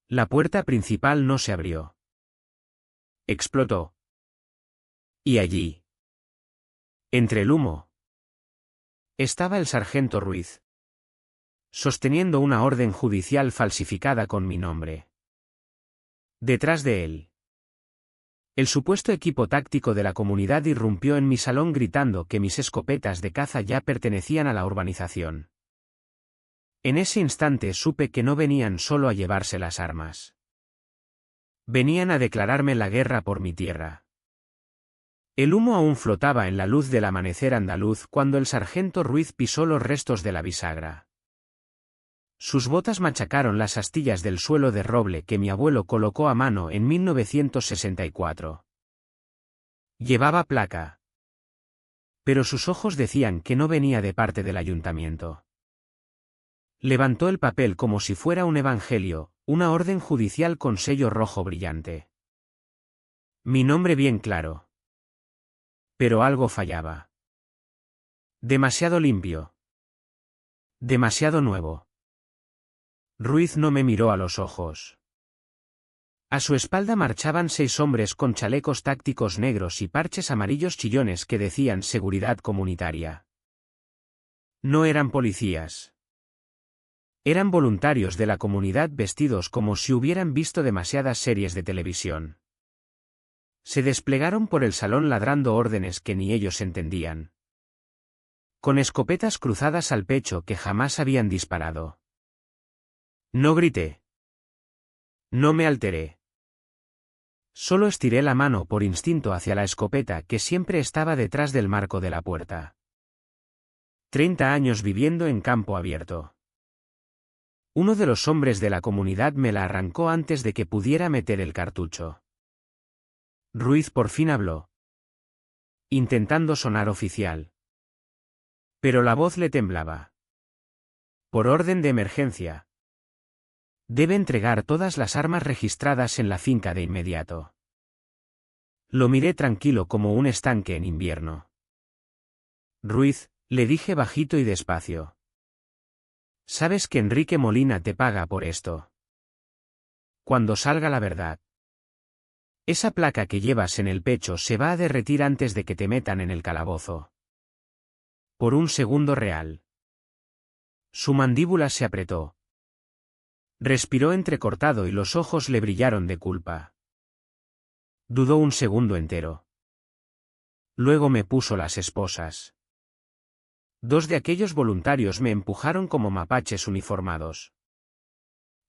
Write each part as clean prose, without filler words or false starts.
La puerta principal no se abrió. Explotó. Y allí, entre el humo, estaba el sargento Ruiz, sosteniendo una orden judicial falsificada con mi nombre. Detrás de él, el supuesto equipo táctico de la comunidad irrumpió en mi salón gritando que mis escopetas de caza ya pertenecían a la urbanización. En ese instante supe que no venían solo a llevarse las armas. Venían a declararme la guerra por mi tierra. El humo aún flotaba en la luz del amanecer andaluz cuando el sargento Ruiz pisó los restos de la bisagra. Sus botas machacaron las astillas del suelo de roble que mi abuelo colocó a mano en 1964. Llevaba placa. Pero sus ojos decían que no venía de parte del ayuntamiento. Levantó el papel como si fuera un evangelio, una orden judicial con sello rojo brillante. Mi nombre bien claro. Pero algo fallaba. Demasiado limpio. Demasiado nuevo. Ruiz no me miró a los ojos. A su espalda marchaban 6 hombres con chalecos tácticos negros y parches amarillos chillones que decían seguridad comunitaria. No eran policías. Eran voluntarios de la comunidad vestidos como si hubieran visto demasiadas series de televisión. Se desplegaron por el salón ladrando órdenes que ni ellos entendían. Con escopetas cruzadas al pecho que jamás habían disparado. No grité. No me alteré. Solo estiré la mano por instinto hacia la escopeta que siempre estaba detrás del marco de la puerta. 30 años viviendo en campo abierto. Uno de los hombres de la comunidad me la arrancó antes de que pudiera meter el cartucho. Ruiz por fin habló. Intentando sonar oficial. Pero la voz le temblaba. Por orden de emergencia. Debe entregar todas las armas registradas en la finca de inmediato. Lo miré tranquilo como un estanque en invierno. Ruiz, le dije bajito y despacio. Sabes que Enrique Molina te paga por esto. Cuando salga la verdad. Esa placa que llevas en el pecho se va a derretir antes de que te metan en el calabozo. Por un segundo real. Su mandíbula se apretó. Respiró entrecortado y los ojos le brillaron de culpa. Dudó un segundo entero. Luego me puso las esposas. 2 de aquellos voluntarios me empujaron como mapaches uniformados.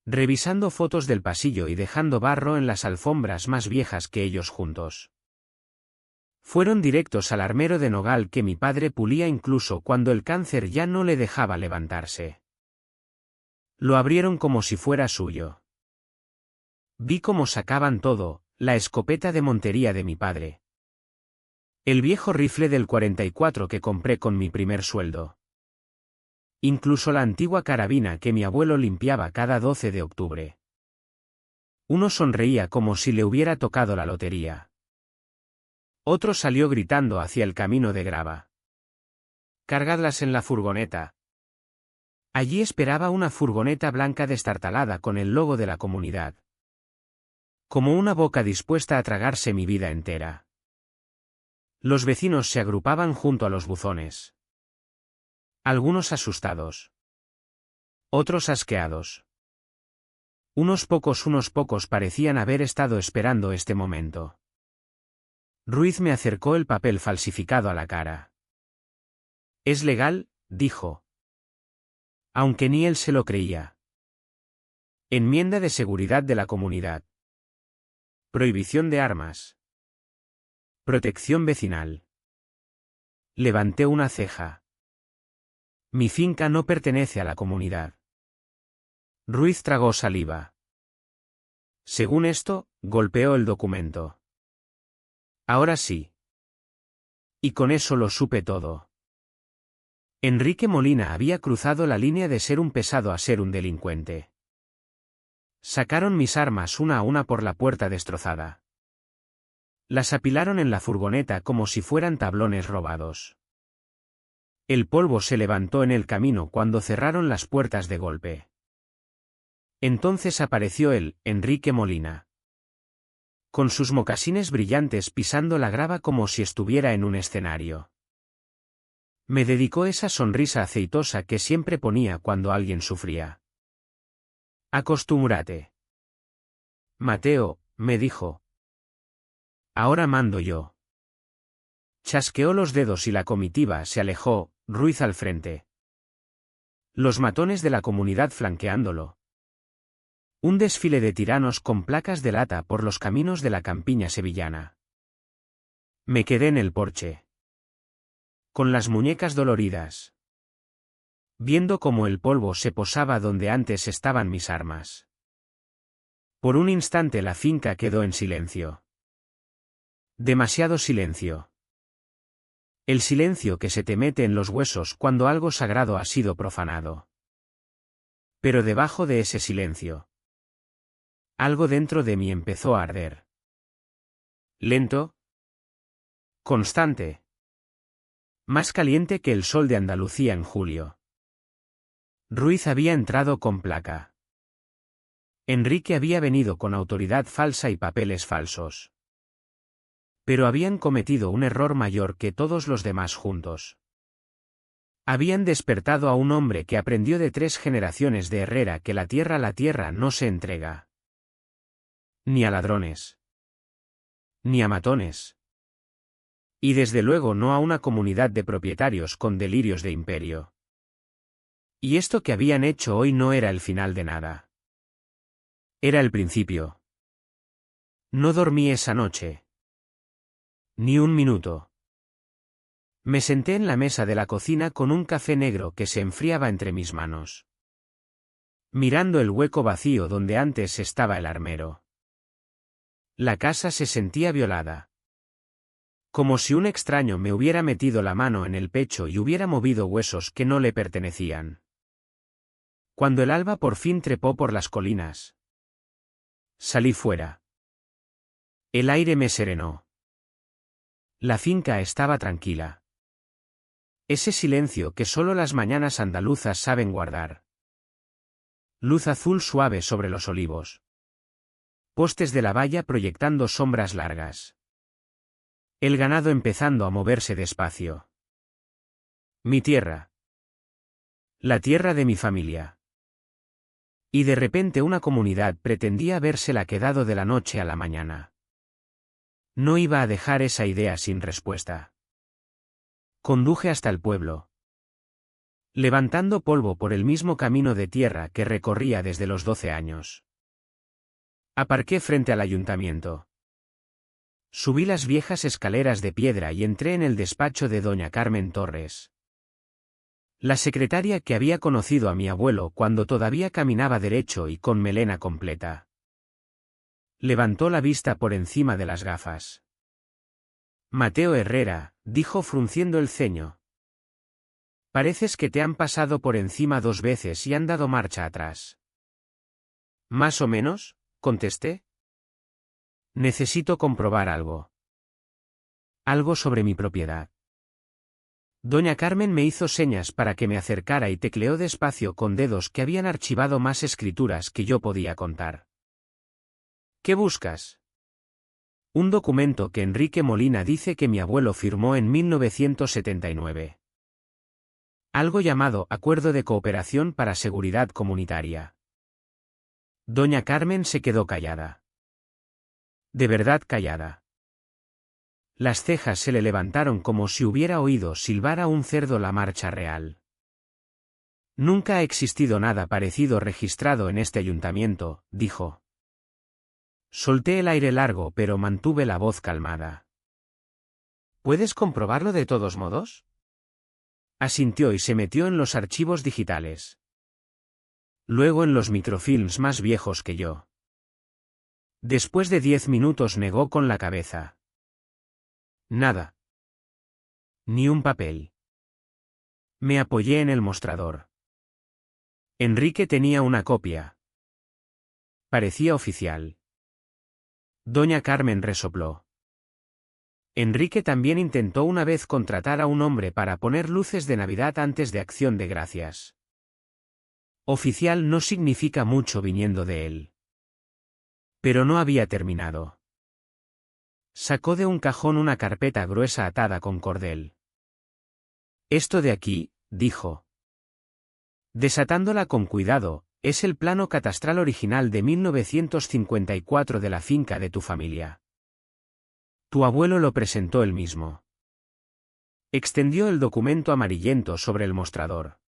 Revisando fotos del pasillo y dejando barro en las alfombras más viejas que ellos juntos. Fueron directos al armero de nogal que mi padre pulía incluso cuando el cáncer ya no le dejaba levantarse. Lo abrieron como si fuera suyo. Vi cómo sacaban todo, la escopeta de montería de mi padre. El viejo rifle del 44 que compré con mi primer sueldo. Incluso la antigua carabina que mi abuelo limpiaba cada 12 de octubre. Uno sonreía como si le hubiera tocado la lotería. Otro salió gritando hacia el camino de grava. Cargadlas en la furgoneta. Allí esperaba una furgoneta blanca destartalada con el logo de la comunidad. Como una boca dispuesta a tragarse mi vida entera. Los vecinos se agrupaban junto a los buzones. Algunos asustados. Otros asqueados. Unos pocos parecían haber estado esperando este momento. Ruiz me acercó el papel falsificado a la cara. «Es legal», dijo. Aunque ni él se lo creía. Enmienda de seguridad de la comunidad. Prohibición de armas. Protección vecinal. Levanté una ceja. Mi finca no pertenece a la comunidad. Ruiz tragó saliva. Según esto, golpeó el documento. Ahora sí. Y con eso lo supe todo. Enrique Molina había cruzado la línea de ser un pesado a ser un delincuente. Sacaron mis armas una a una por la puerta destrozada. Las apilaron en la furgoneta como si fueran tablones robados. El polvo se levantó en el camino cuando cerraron las puertas de golpe. Entonces apareció él, Enrique Molina. Con sus mocasines brillantes pisando la grava como si estuviera en un escenario. Me dedicó esa sonrisa aceitosa que siempre ponía cuando alguien sufría. Acostúmbrate. Mateo, me dijo. Ahora mando yo. Chasqueó los dedos y la comitiva se alejó, Ruiz al frente. Los matones de la comunidad flanqueándolo. Un desfile de tiranos con placas de lata por los caminos de la campiña sevillana. Me quedé en el porche. Con las muñecas doloridas. Viendo cómo el polvo se posaba donde antes estaban mis armas. Por un instante la finca quedó en silencio. Demasiado silencio. El silencio que se te mete en los huesos cuando algo sagrado ha sido profanado. Pero debajo de ese silencio, algo dentro de mí empezó a arder. Lento. Constante. Más caliente que el sol de Andalucía en julio. Ruiz había entrado con placa. Enrique había venido con autoridad falsa y papeles falsos. Pero habían cometido un error mayor que todos los demás juntos. Habían despertado a un hombre que aprendió de 3 generaciones de Herrera que la tierra no se entrega. Ni a ladrones. Ni a matones. Y desde luego no a una comunidad de propietarios con delirios de imperio. Y esto que habían hecho hoy no era el final de nada. Era el principio. No dormí esa noche. Ni un minuto. Me senté en la mesa de la cocina con un café negro que se enfriaba entre mis manos. Mirando el hueco vacío donde antes estaba el armero. La casa se sentía violada. Como si un extraño me hubiera metido la mano en el pecho y hubiera movido huesos que no le pertenecían. Cuando el alba por fin trepó por las colinas. Salí fuera. El aire me serenó. La finca estaba tranquila. Ese silencio que solo las mañanas andaluzas saben guardar. Luz azul suave sobre los olivos. Postes de la valla proyectando sombras largas. El ganado empezando a moverse despacio. Mi tierra. La tierra de mi familia. Y de repente una comunidad pretendía habérsela quedado de la noche a la mañana. No iba a dejar esa idea sin respuesta. Conduje hasta el pueblo. Levantando polvo por el mismo camino de tierra que recorría desde los 12 años. Aparqué frente al ayuntamiento. Subí las viejas escaleras de piedra y entré en el despacho de doña Carmen Torres. La secretaria que había conocido a mi abuelo cuando todavía caminaba derecho y con melena completa. Levantó la vista por encima de las gafas. Mateo Herrera, dijo frunciendo el ceño. Pareces que te han pasado por encima 2 veces y han dado marcha atrás. ¿Más o menos?, contesté. Necesito comprobar algo. Algo sobre mi propiedad. Doña Carmen me hizo señas para que me acercara y tecleó despacio con dedos que habían archivado más escrituras que yo podía contar. ¿Qué buscas? Un documento que Enrique Molina dice que mi abuelo firmó en 1979. Algo llamado Acuerdo de Cooperación para Seguridad Comunitaria. Doña Carmen se quedó callada. De verdad callada. Las cejas se le levantaron como si hubiera oído silbar a un cerdo la marcha real. Nunca ha existido nada parecido registrado en este ayuntamiento, dijo. Solté el aire largo pero mantuve la voz calmada. ¿Puedes comprobarlo de todos modos? Asintió y se metió en los archivos digitales. Luego en los microfilms más viejos que yo. Después de 10 minutos negó con la cabeza. Nada. Ni un papel. Me apoyé en el mostrador. Enrique tenía una copia. Parecía oficial. Doña Carmen resopló. Enrique también intentó una vez contratar a un hombre para poner luces de Navidad antes de Acción de Gracias. Oficial no significa mucho viniendo de él. Pero no había terminado. Sacó de un cajón una carpeta gruesa atada con cordel. Esto de aquí, dijo. Desatándola con cuidado, es el plano catastral original de 1954 de la finca de tu familia. Tu abuelo lo presentó él mismo. Extendió el documento amarillento sobre el mostrador.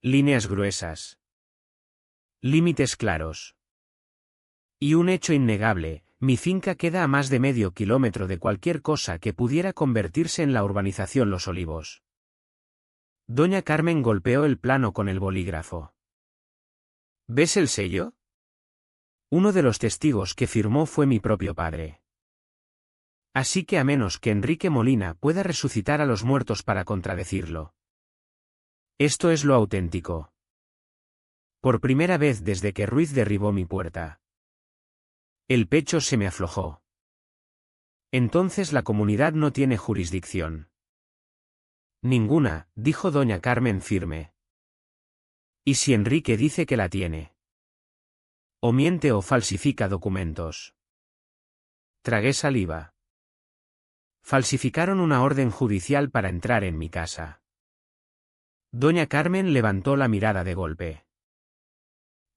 Líneas gruesas. Límites claros. Y un hecho innegable, mi finca queda a más de medio kilómetro de cualquier cosa que pudiera convertirse en la urbanización Los Olivos. Doña Carmen golpeó el plano con el bolígrafo. ¿Ves el sello? Uno de los testigos que firmó fue mi propio padre. Así que a menos que Enrique Molina pueda resucitar a los muertos para contradecirlo. Esto es lo auténtico. Por primera vez desde que Ruiz derribó mi puerta. El pecho se me aflojó. Entonces la comunidad no tiene jurisdicción. Ninguna, dijo doña Carmen firme. ¿Y si Enrique dice que la tiene? O miente o falsifica documentos. Tragué saliva. Falsificaron una orden judicial para entrar en mi casa. Doña Carmen levantó la mirada de golpe.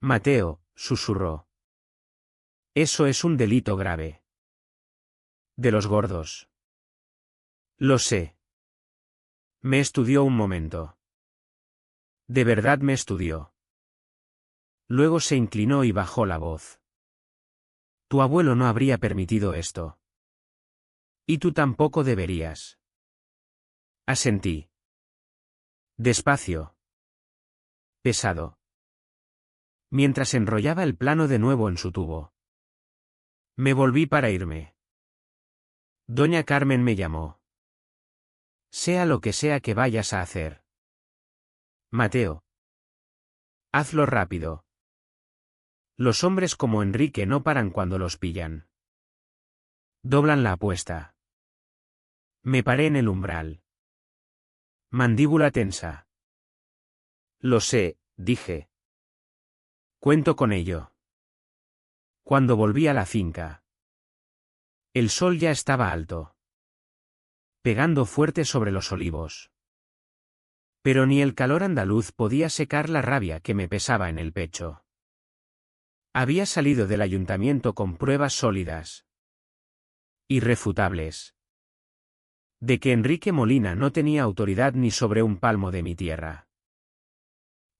Mateo, susurró. Eso es un delito grave. De los gordos. Lo sé. Me estudió un momento. De verdad me estudió. Luego se inclinó y bajó la voz. Tu abuelo no habría permitido esto. Y tú tampoco deberías. Asentí. Despacio. Pesado. Mientras enrollaba el plano de nuevo en su tubo. Me volví para irme. Doña Carmen me llamó. Sea lo que sea que vayas a hacer. Mateo. Hazlo rápido. Los hombres como Enrique no paran cuando los pillan. Doblan la apuesta. Me paré en el umbral. Mandíbula tensa. Lo sé, dije. Cuento con ello. Cuando volví a la finca. El sol ya estaba alto. Pegando fuerte sobre los olivos. Pero ni el calor andaluz podía secar la rabia que me pesaba en el pecho. Había salido del ayuntamiento con pruebas sólidas. Irrefutables. De que Enrique Molina no tenía autoridad ni sobre un palmo de mi tierra.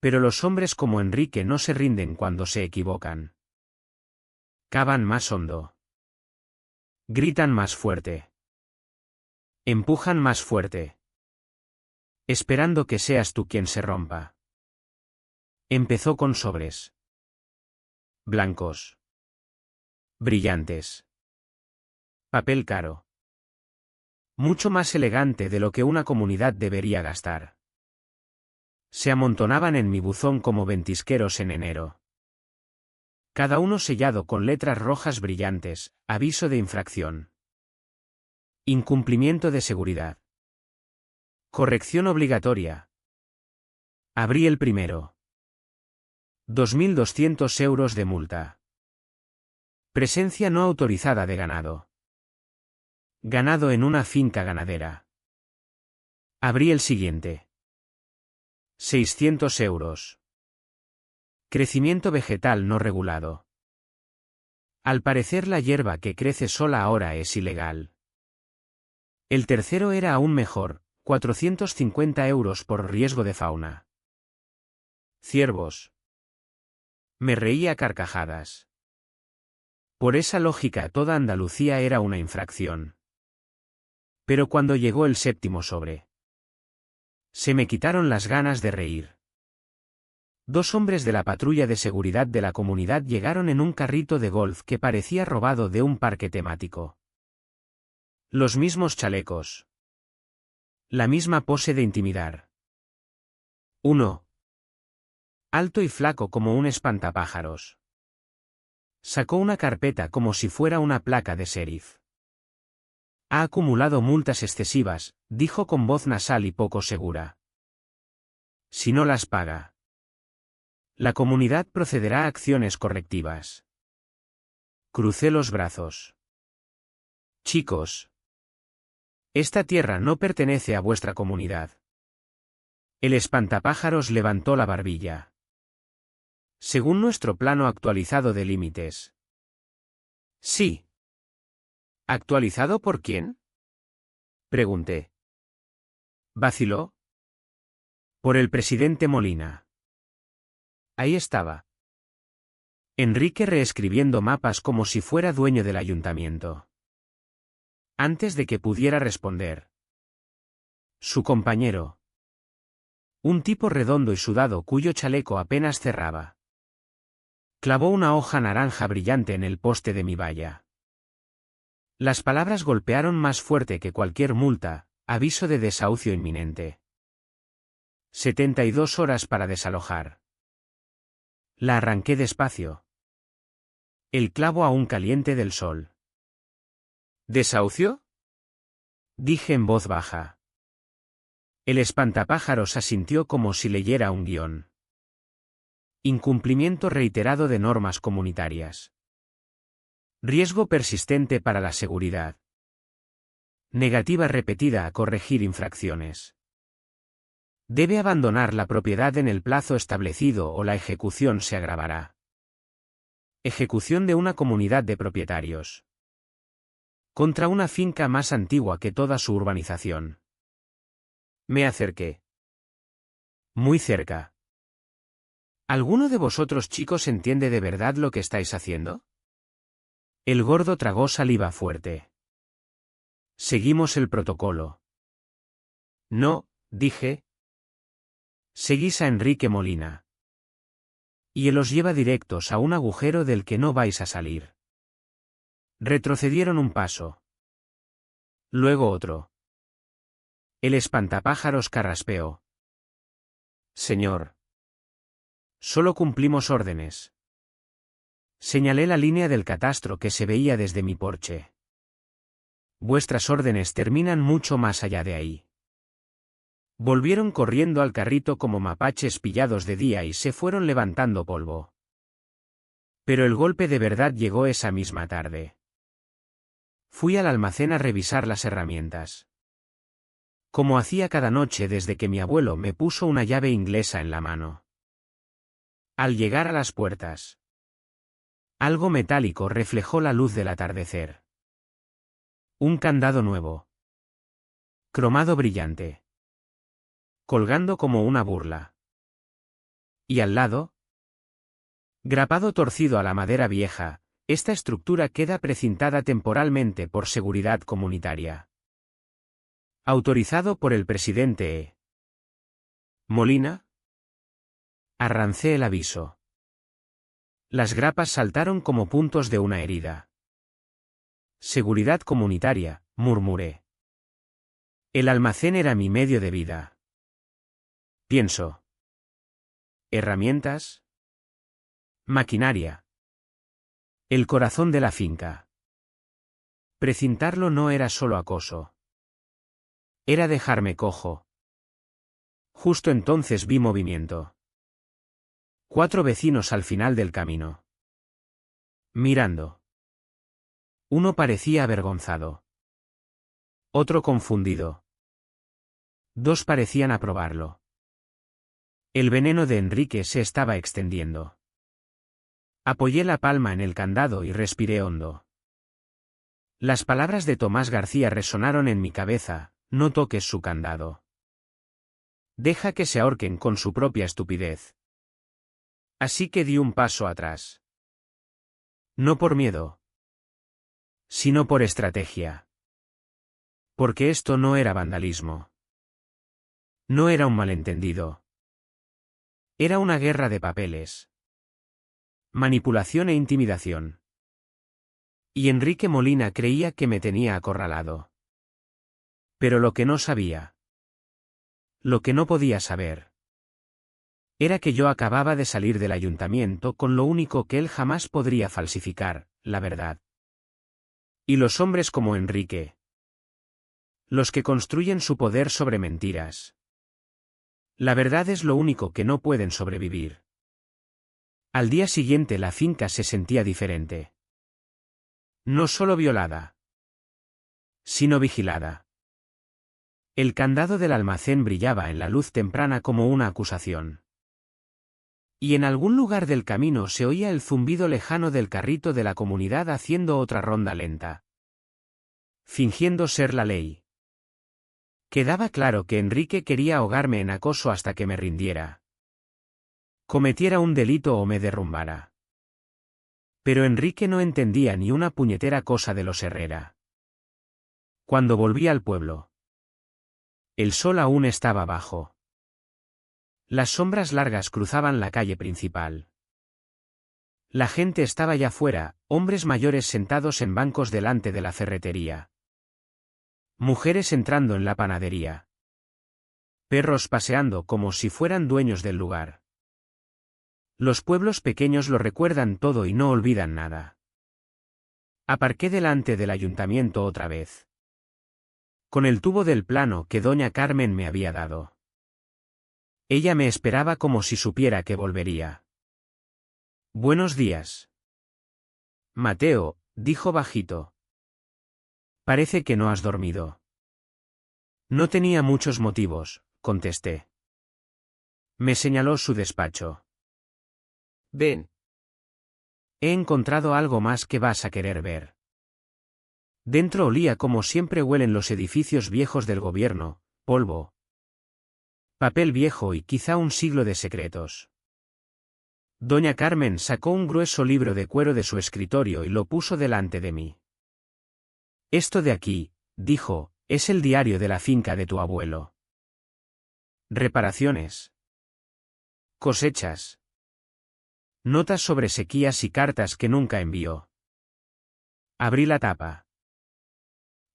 Pero los hombres como Enrique no se rinden cuando se equivocan. Cavan más hondo. Gritan más fuerte. Empujan más fuerte. Esperando que seas tú quien se rompa. Empezó con sobres. Blancos. Brillantes. Papel caro. Mucho más elegante de lo que una comunidad debería gastar. Se amontonaban en mi buzón como ventisqueros en enero. Cada uno sellado con letras rojas brillantes, aviso de infracción. Incumplimiento de seguridad. Corrección obligatoria. Abrí el primero. 2.200 euros de multa. Presencia no autorizada de ganado. Ganado en una finca ganadera. Abrí el siguiente. 600 euros. Crecimiento vegetal no regulado. Al parecer la hierba que crece sola ahora es ilegal. El tercero era aún mejor, 450 euros por riesgo de fauna. Ciervos. Me reía a carcajadas. Por esa lógica toda Andalucía era una infracción. Pero cuando llegó el séptimo sobre, se me quitaron las ganas de reír. Dos hombres de la patrulla de seguridad de la comunidad llegaron en un carrito de golf que parecía robado de un parque temático. Los mismos chalecos. La misma pose de intimidar. Uno. Alto y flaco como un espantapájaros. Sacó una carpeta como si fuera una placa de sheriff. Ha acumulado multas excesivas, dijo con voz nasal y poco segura. Si no las paga. La comunidad procederá a acciones correctivas. Crucé los brazos. Chicos. Esta tierra no pertenece a vuestra comunidad. El espantapájaros levantó la barbilla. Según nuestro plano actualizado de límites. Sí. ¿Actualizado por quién? Pregunté. Vaciló. Por el presidente Molina. Ahí estaba. Enrique reescribiendo mapas como si fuera dueño del ayuntamiento. Antes de que pudiera responder. Su compañero. Un tipo redondo y sudado cuyo chaleco apenas cerraba. Clavó una hoja naranja brillante en el poste de mi valla. Las palabras golpearon más fuerte que cualquier multa, aviso de desahucio inminente. 72 horas para desalojar. La arranqué despacio. El clavo aún caliente del sol. ¿Desahucio? Dije en voz baja. El espantapájaros asintió como si leyera un guión. Incumplimiento reiterado de normas comunitarias. Riesgo persistente para la seguridad. Negativa repetida a corregir infracciones. Debe abandonar la propiedad en el plazo establecido o la ejecución se agravará. Ejecución de una comunidad de propietarios. Contra una finca más antigua que toda su urbanización. Me acerqué. Muy cerca. ¿Alguno de vosotros chicos entiende de verdad lo que estáis haciendo? El gordo tragó saliva fuerte. Seguimos el protocolo. No, dije. Seguís a Enrique Molina. Y él os lleva directos a un agujero del que no vais a salir. Retrocedieron un paso. Luego otro. El espantapájaros carraspeó. Señor. Solo cumplimos órdenes. Señalé la línea del catastro que se veía desde mi porche. Vuestras órdenes terminan mucho más allá de ahí. Volvieron corriendo al carrito como mapaches pillados de día y se fueron levantando polvo. Pero el golpe de verdad llegó esa misma tarde. Fui al almacén a revisar las herramientas. Como hacía cada noche desde que mi abuelo me puso una llave inglesa en la mano. Al llegar a las puertas, algo metálico reflejó la luz del atardecer. Un candado nuevo. Cromado brillante. Colgando como una burla. Y al lado, grapado torcido a la madera vieja, esta estructura queda precintada temporalmente por seguridad comunitaria. Autorizado por el presidente E. Molina. Arrancé el aviso. Las grapas saltaron como puntos de una herida. Seguridad comunitaria, murmuré. El almacén era mi medio de vida. Pienso. Herramientas. Maquinaria. El corazón de la finca. Precintarlo no era solo acoso. Era dejarme cojo. Justo entonces vi movimiento. 4 vecinos al final del camino. Mirando. Uno parecía avergonzado. Otro confundido. 2 parecían aprobarlo. El veneno de Enrique se estaba extendiendo. Apoyé la palma en el candado y respiré hondo. Las palabras de Tomás García resonaron en mi cabeza: no toques su candado. Deja que se ahorquen con su propia estupidez. Así que di un paso atrás. No por miedo, sino por estrategia. Porque esto no era vandalismo. No era un malentendido. Era una guerra de papeles. Manipulación e intimidación. Y Enrique Molina creía que me tenía acorralado. Pero lo que no sabía, lo que no podía saber, era que yo acababa de salir del ayuntamiento con lo único que él jamás podría falsificar: la verdad. Y los hombres como Enrique, los que construyen su poder sobre mentiras. La verdad es lo único que no pueden sobrevivir. Al día siguiente la finca se sentía diferente. No solo violada, sino vigilada. El candado del almacén brillaba en la luz temprana como una acusación. Y en algún lugar del camino se oía el zumbido lejano del carrito de la comunidad haciendo otra ronda lenta. Fingiendo ser la ley. Quedaba claro que Enrique quería ahogarme en acoso hasta que me rindiera. Cometiera un delito o me derrumbara. Pero Enrique no entendía ni una puñetera cosa de los Herrera. Cuando volví al pueblo, el sol aún estaba bajo. Las sombras largas cruzaban la calle principal. La gente estaba ya fuera, hombres mayores sentados en bancos delante de la ferretería. Mujeres entrando en la panadería. Perros paseando como si fueran dueños del lugar. Los pueblos pequeños lo recuerdan todo y no olvidan nada. Aparqué delante del ayuntamiento otra vez. Con el tubo del plano que doña Carmen me había dado. Ella me esperaba como si supiera que volvería. Buenos días. Mateo, dijo bajito. Parece que no has dormido. No tenía muchos motivos, contesté. Me señaló su despacho. Ven. He encontrado algo más que vas a querer ver. Dentro olía como siempre huelen los edificios viejos del gobierno, polvo, papel viejo y quizá un siglo de secretos. Doña Carmen sacó un grueso libro de cuero de su escritorio y lo puso delante de mí. Esto de aquí, dijo, es el diario de la finca de tu abuelo. Reparaciones. Cosechas. Notas sobre sequías y cartas que nunca envió. Abrí la tapa.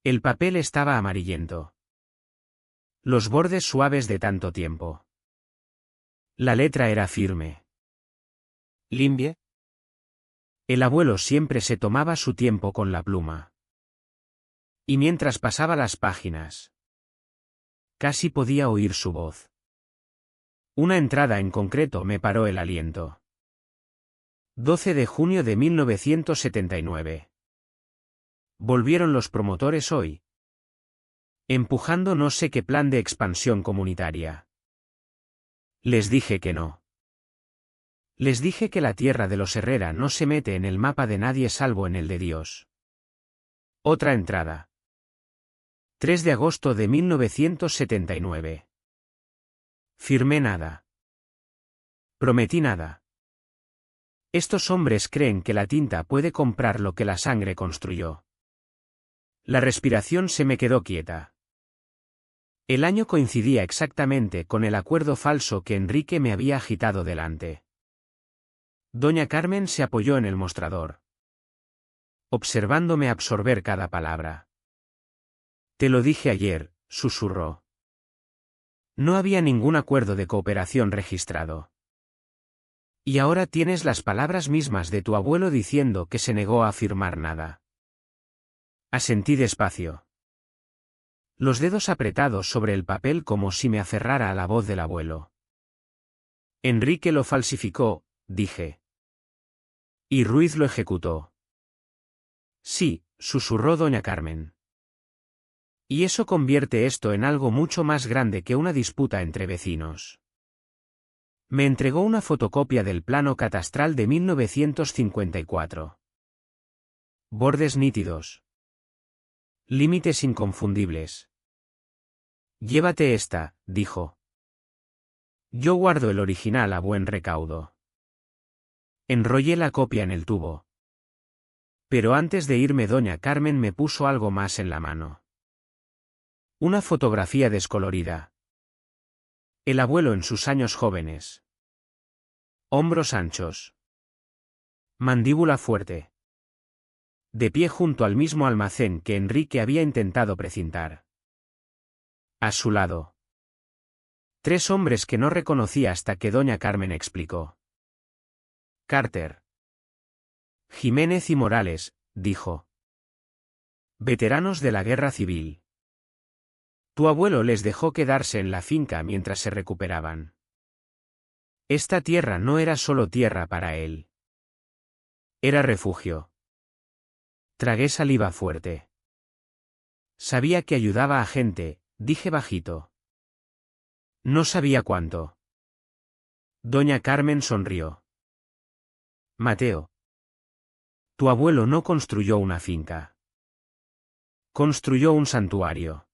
El papel estaba amarillento. Los bordes suaves de tanto tiempo. La letra era firme. ¿Limpie? El abuelo siempre se tomaba su tiempo con la pluma. Y mientras pasaba las páginas, casi podía oír su voz. Una entrada en concreto me paró el aliento. 12 de junio de 1979. Volvieron los promotores hoy. Empujando no sé qué plan de expansión comunitaria. Les dije que no. Les dije que la tierra de los Herrera no se mete en el mapa de nadie salvo en el de Dios. Otra entrada. 3 de agosto de 1979. Firmé nada. Prometí nada. Estos hombres creen que la tinta puede comprar lo que la sangre construyó. La respiración se me quedó quieta. El año coincidía exactamente con el acuerdo falso que Enrique me había agitado delante. Doña Carmen se apoyó en el mostrador, observándome absorber cada palabra. Te lo dije ayer, susurró. No había ningún acuerdo de cooperación registrado. Y ahora tienes las palabras mismas de tu abuelo diciendo que se negó a firmar nada. Asentí despacio. Los dedos apretados sobre el papel como si me aferrara a la voz del abuelo. Enrique lo falsificó, dije. Y Ruiz lo ejecutó. Sí, susurró doña Carmen. Y eso convierte esto en algo mucho más grande que una disputa entre vecinos. Me entregó una fotocopia del plano catastral de 1954. Bordes nítidos. Límites inconfundibles. Llévate esta, dijo. Yo guardo el original a buen recaudo. Enrollé la copia en el tubo. Pero antes de irme doña Carmen me puso algo más en la mano. Una fotografía descolorida. El abuelo en sus años jóvenes. Hombros anchos. Mandíbula fuerte. De pie junto al mismo almacén que Enrique había intentado precintar. A su lado. 3 hombres que no reconocí hasta que doña Carmen explicó. Carter. Jiménez y Morales, dijo. Veteranos de la guerra civil. Tu abuelo les dejó quedarse en la finca mientras se recuperaban. Esta tierra no era solo tierra para él. Era refugio. Tragué saliva fuerte. Sabía que ayudaba a gente, dije bajito. No sabía cuánto. Doña Carmen sonrió. Mateo. Tu abuelo no construyó una finca. Construyó un santuario.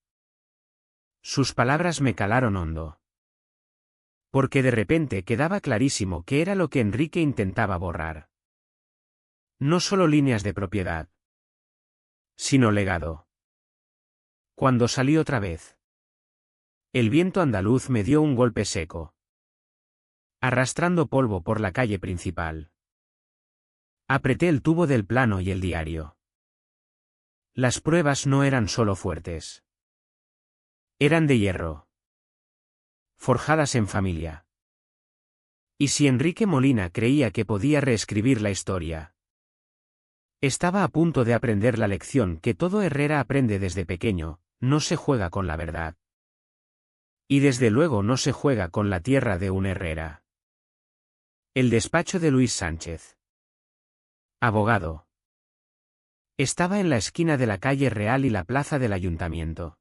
Sus palabras me calaron hondo. Porque de repente quedaba clarísimo qué era lo que Enrique intentaba borrar. No solo líneas de propiedad, sino legado. Cuando salí otra vez, el viento andaluz me dio un golpe seco, arrastrando polvo por la calle principal. Apreté el tubo del plano y el diario. Las pruebas no eran solo fuertes. Eran de hierro. Forjadas en familia. Y si Enrique Molina creía que podía reescribir la historia, estaba a punto de aprender la lección que todo Herrera aprende desde pequeño: no se juega con la verdad. Y desde luego no se juega con la tierra de un Herrera. El despacho de Luis Sánchez, abogado, estaba en la esquina de la calle Real y la plaza del ayuntamiento.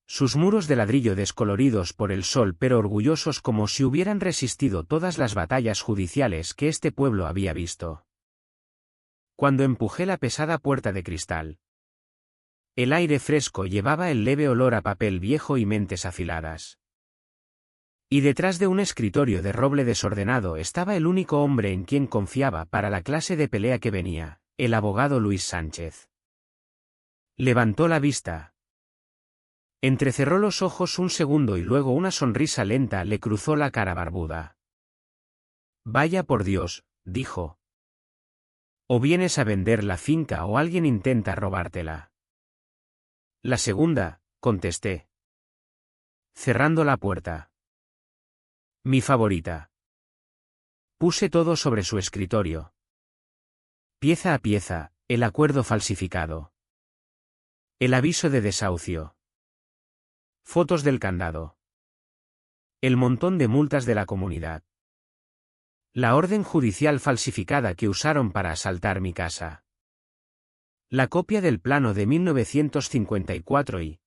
Sus muros de ladrillo descoloridos por el sol pero orgullosos como si hubieran resistido todas las batallas judiciales que este pueblo había visto. Cuando empujé la pesada puerta de cristal, el aire fresco llevaba el leve olor a papel viejo y mentes afiladas. Y detrás de un escritorio de roble desordenado estaba el único hombre en quien confiaba para la clase de pelea que venía, el abogado Luis Sánchez. Levantó la vista. Entrecerró los ojos un segundo y luego una sonrisa lenta le cruzó la cara barbuda. Vaya por Dios, dijo. O vienes a vender la finca o alguien intenta robártela. La segunda, contesté, cerrando la puerta. Mi favorita. Puse todo sobre su escritorio. Pieza a pieza, el acuerdo falsificado. El aviso de desahucio. Fotos del candado. El montón de multas de la comunidad. La orden judicial falsificada que usaron para asaltar mi casa. La copia del plano de 1954 y,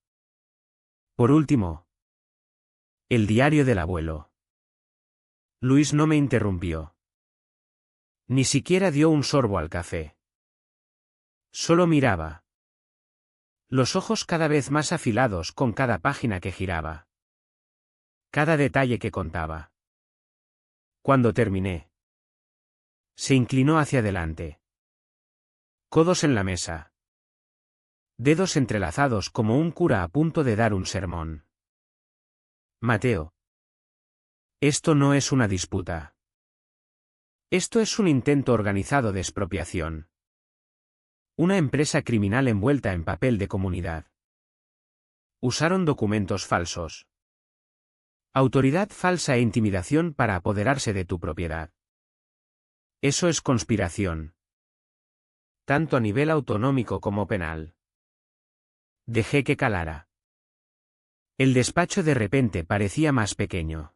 por último, el diario del abuelo. Luis no me interrumpió. Ni siquiera dio un sorbo al café. Solo miraba. Los ojos cada vez más afilados con cada página que giraba. Cada detalle que contaba. Cuando terminé, se inclinó hacia adelante. Codos en la mesa. Dedos entrelazados como un cura a punto de dar un sermón. Mateo. Esto no es una disputa. Esto es un intento organizado de expropiación. Una empresa criminal envuelta en papel de comunidad. Usaron documentos falsos. Autoridad falsa e intimidación para apoderarse de tu propiedad. Eso es conspiración. Tanto a nivel autonómico como penal. Dejé que calara. El despacho de repente parecía más pequeño.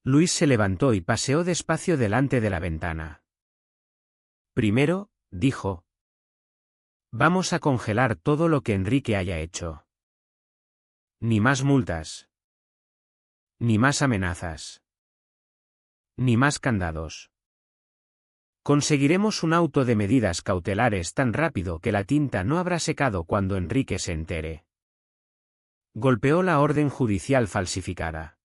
Luis se levantó y paseó despacio delante de la ventana. Primero, dijo, vamos a congelar todo lo que Enrique haya hecho. Ni más multas. Ni más amenazas. Ni más candados. Conseguiremos un auto de medidas cautelares tan rápido que la tinta no habrá secado cuando Enrique se entere. Golpeó la orden judicial falsificada.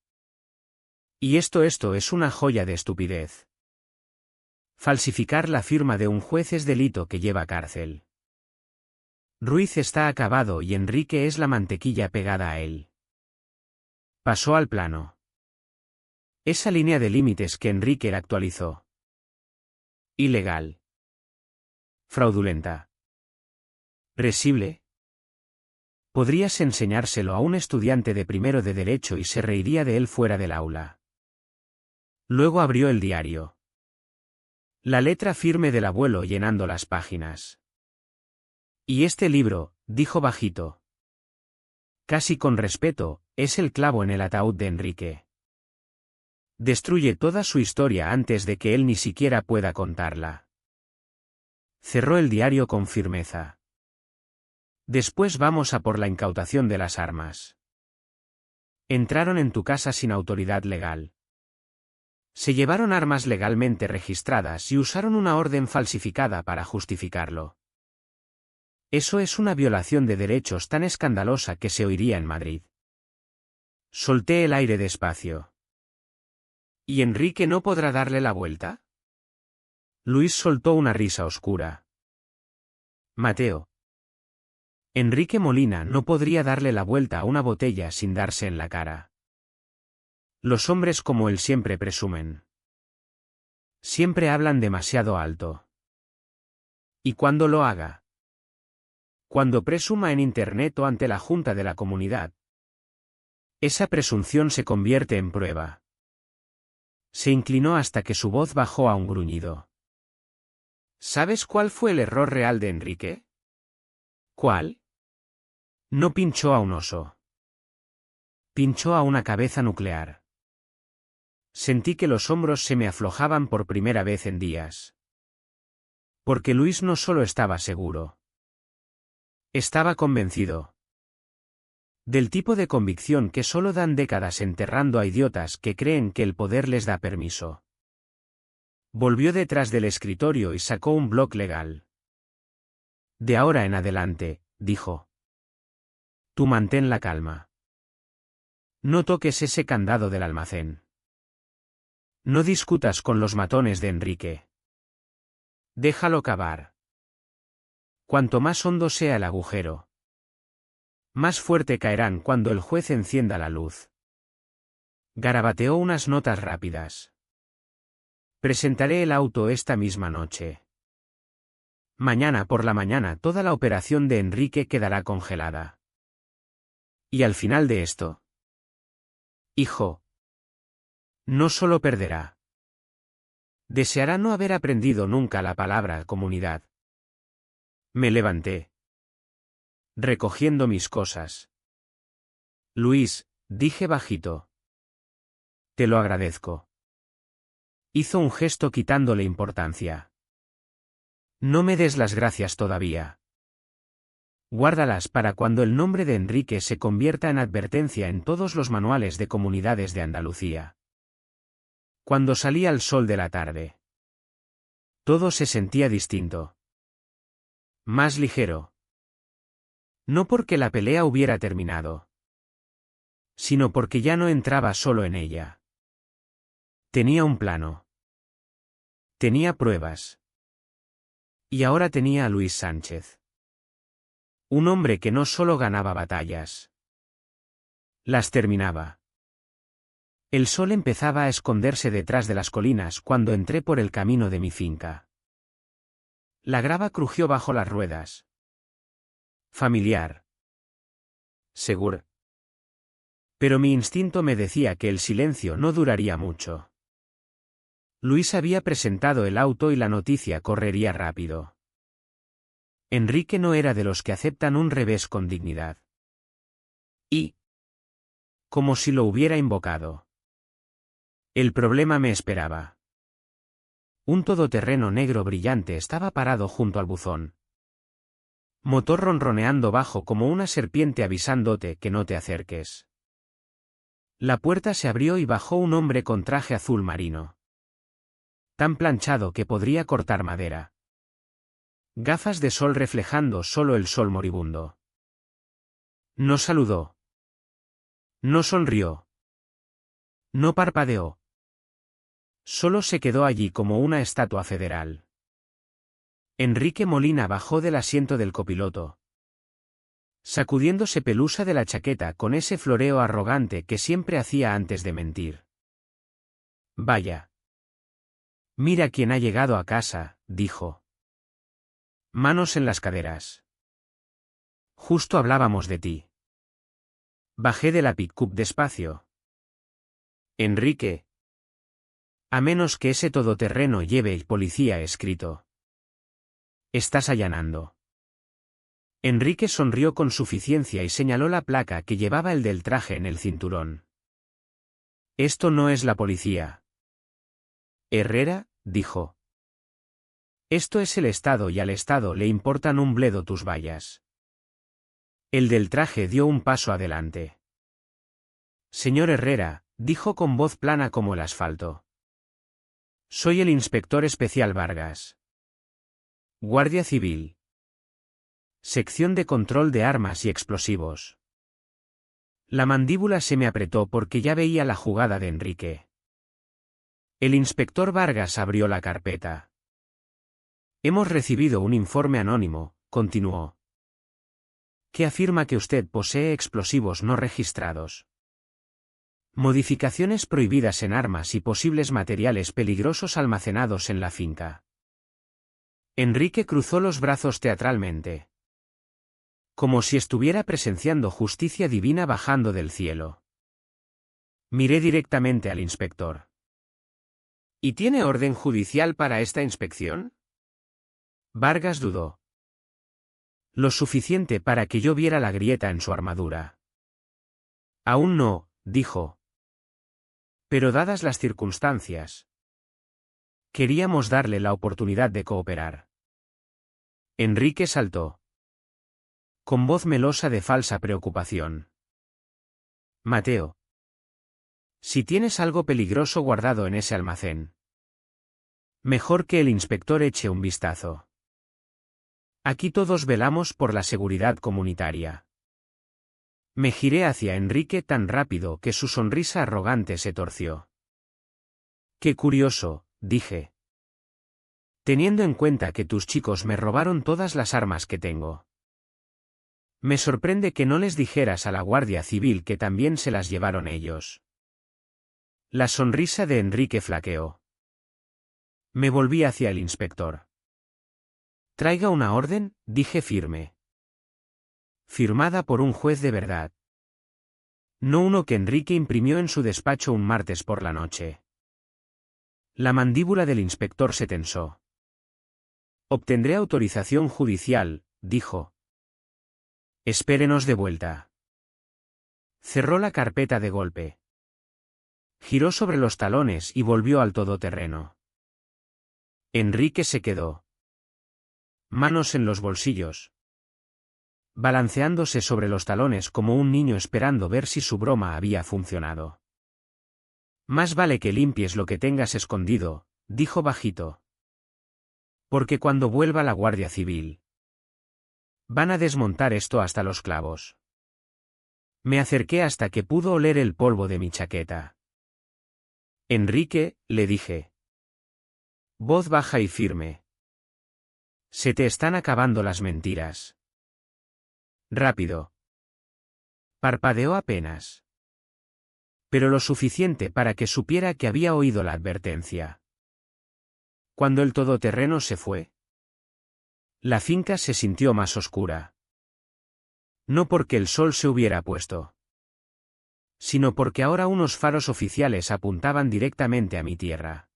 Y esto es una joya de estupidez. Falsificar la firma de un juez es delito que lleva cárcel. Ruiz está acabado y Enrique es la mantequilla pegada a él. Pasó al plano. Esa línea de límites que Enrique actualizó. Ilegal. Fraudulenta. Risible. Podrías enseñárselo a un estudiante de primero de Derecho y se reiría de él fuera del aula. Luego abrió el diario. La letra firme del abuelo llenando las páginas. Y este libro, dijo bajito, casi con respeto, es el clavo en el ataúd de Enrique. Destruye toda su historia antes de que él ni siquiera pueda contarla. Cerró el diario con firmeza. Después vamos a por la incautación de las armas. Entraron en tu casa sin autoridad legal. Se llevaron armas legalmente registradas y usaron una orden falsificada para justificarlo. Eso es una violación de derechos tan escandalosa que se oiría en Madrid. Solté el aire despacio. ¿Y Enrique no podrá darle la vuelta? Luis soltó una risa oscura. Mateo. Enrique Molina no podría darle la vuelta a una botella sin darse en la cara. Los hombres como él siempre presumen. Siempre hablan demasiado alto. ¿Y cuando lo haga? Cuando presuma en Internet o ante la Junta de la Comunidad. Esa presunción se convierte en prueba. Se inclinó hasta que su voz bajó a un gruñido. ¿Sabes cuál fue el error real de Enrique? ¿Cuál? No pinchó a un oso. Pinchó a una cabeza nuclear. Sentí que los hombros se me aflojaban por primera vez en días. Porque Luis no solo estaba seguro. Estaba convencido. Del tipo de convicción que solo dan décadas enterrando a idiotas que creen que el poder les da permiso. Volvió detrás del escritorio y sacó un bloc legal. De ahora en adelante, dijo. Tú mantén la calma. No toques ese candado del almacén. No discutas con los matones de Enrique. Déjalo cavar. Cuanto más hondo sea el agujero, más fuerte caerán cuando el juez encienda la luz. Garabateó unas notas rápidas. Presentaré el auto esta misma noche. Mañana por la mañana toda la operación de Enrique quedará congelada. Y al final de esto, hijo, no solo perderá. Deseará no haber aprendido nunca la palabra comunidad. Me levanté. Recogiendo mis cosas. Luis, dije bajito. Te lo agradezco. Hizo un gesto quitándole importancia. No me des las gracias todavía. Guárdalas para cuando el nombre de Enrique se convierta en advertencia en todos los manuales de comunidades de Andalucía. Cuando salía el sol de la tarde, todo se sentía distinto. Más ligero. No porque la pelea hubiera terminado, sino porque ya no entraba solo en ella. Tenía un plano. Tenía pruebas. Y ahora tenía a Luis Sánchez. Un hombre que no solo ganaba batallas. Las terminaba. El sol empezaba a esconderse detrás de las colinas cuando entré por el camino de mi finca. La grava crujió bajo las ruedas. Familiar. Seguro. Pero mi instinto me decía que el silencio no duraría mucho. Luis había presentado el auto y la noticia correría rápido. Enrique no era de los que aceptan un revés con dignidad. Y, como si lo hubiera invocado, el problema me esperaba. Un todoterreno negro brillante estaba parado junto al buzón. Motor ronroneando bajo como una serpiente avisándote que no te acerques. La puerta se abrió y bajó un hombre con traje azul marino. Tan planchado que podría cortar madera. Gafas de sol reflejando solo el sol moribundo. No saludó. No sonrió. No parpadeó. Solo se quedó allí como una estatua federal. Enrique Molina bajó del asiento del copiloto, sacudiéndose pelusa de la chaqueta con ese floreo arrogante que siempre hacía antes de mentir. Vaya. Mira quién ha llegado a casa, dijo. Manos en las caderas. Justo hablábamos de ti. Bajé de la pick-up despacio. Enrique. A menos que ese todoterreno lleve el policía escrito. Estás allanando. Enrique sonrió con suficiencia y señaló la placa que llevaba el del traje en el cinturón. Esto no es la policía. Herrera, dijo. Esto es el Estado y al Estado le importan un bledo tus vallas. El del traje dio un paso adelante. Señor Herrera, dijo con voz plana como el asfalto. Soy el inspector especial Vargas. Guardia Civil. Sección de control de armas y explosivos. La mandíbula se me apretó porque ya veía la jugada de Enrique. El inspector Vargas abrió la carpeta. Hemos recibido un informe anónimo, continuó, que afirma que usted posee explosivos no registrados. Modificaciones prohibidas en armas y posibles materiales peligrosos almacenados en la finca. Enrique cruzó los brazos teatralmente. Como si estuviera presenciando justicia divina bajando del cielo. Miré directamente al inspector. ¿Y tiene orden judicial para esta inspección? Vargas dudó. Lo suficiente para que yo viera la grieta en su armadura. Aún no, dijo. Pero dadas las circunstancias. Queríamos darle la oportunidad de cooperar. Enrique saltó. Con voz melosa de falsa preocupación. Mateo. Si tienes algo peligroso guardado en ese almacén. Mejor que el inspector eche un vistazo. Aquí todos velamos por la seguridad comunitaria. Me giré hacia Enrique tan rápido que su sonrisa arrogante se torció. Qué curioso, dije. Teniendo en cuenta que tus chicos me robaron todas las armas que tengo. Me sorprende que no les dijeras a la Guardia Civil que también se las llevaron ellos. La sonrisa de Enrique flaqueó. Me volví hacia el inspector. Traiga una orden, dije firme. Firmada por un juez de verdad. No uno que Enrique imprimió en su despacho un martes por la noche. La mandíbula del inspector se tensó. Obtendré autorización judicial, dijo. Espérenos de vuelta. Cerró la carpeta de golpe. Giró sobre los talones y volvió al todoterreno. Enrique se quedó. Manos en los bolsillos. Balanceándose sobre los talones como un niño esperando ver si su broma había funcionado. Más vale que limpies lo que tengas escondido, dijo bajito. Porque cuando vuelva la Guardia Civil. Van a desmontar esto hasta los clavos. Me acerqué hasta que pudo oler el polvo de mi chaqueta. Enrique, le dije. Voz baja y firme. Se te están acabando las mentiras. Rápido. Parpadeó apenas. Pero lo suficiente para que supiera que había oído la advertencia. Cuando el todoterreno se fue. La finca se sintió más oscura. No porque el sol se hubiera puesto. Sino porque ahora unos faros oficiales apuntaban directamente a mi tierra.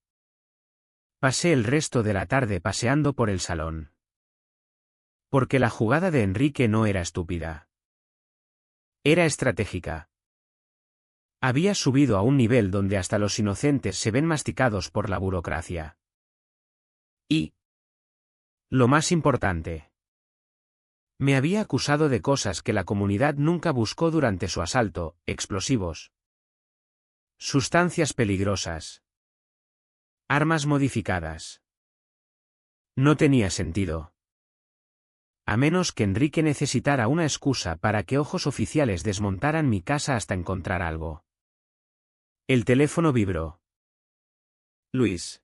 Pasé el resto de la tarde paseando por el salón. Porque la jugada de Enrique no era estúpida. Era estratégica. Había subido a un nivel donde hasta los inocentes se ven masticados por la burocracia. Y, lo más importante, me había acusado de cosas que la comunidad nunca buscó durante su asalto: explosivos, sustancias peligrosas, armas modificadas. No tenía sentido. A menos que Enrique necesitara una excusa para que ojos oficiales desmontaran mi casa hasta encontrar algo. El teléfono vibró. Luis.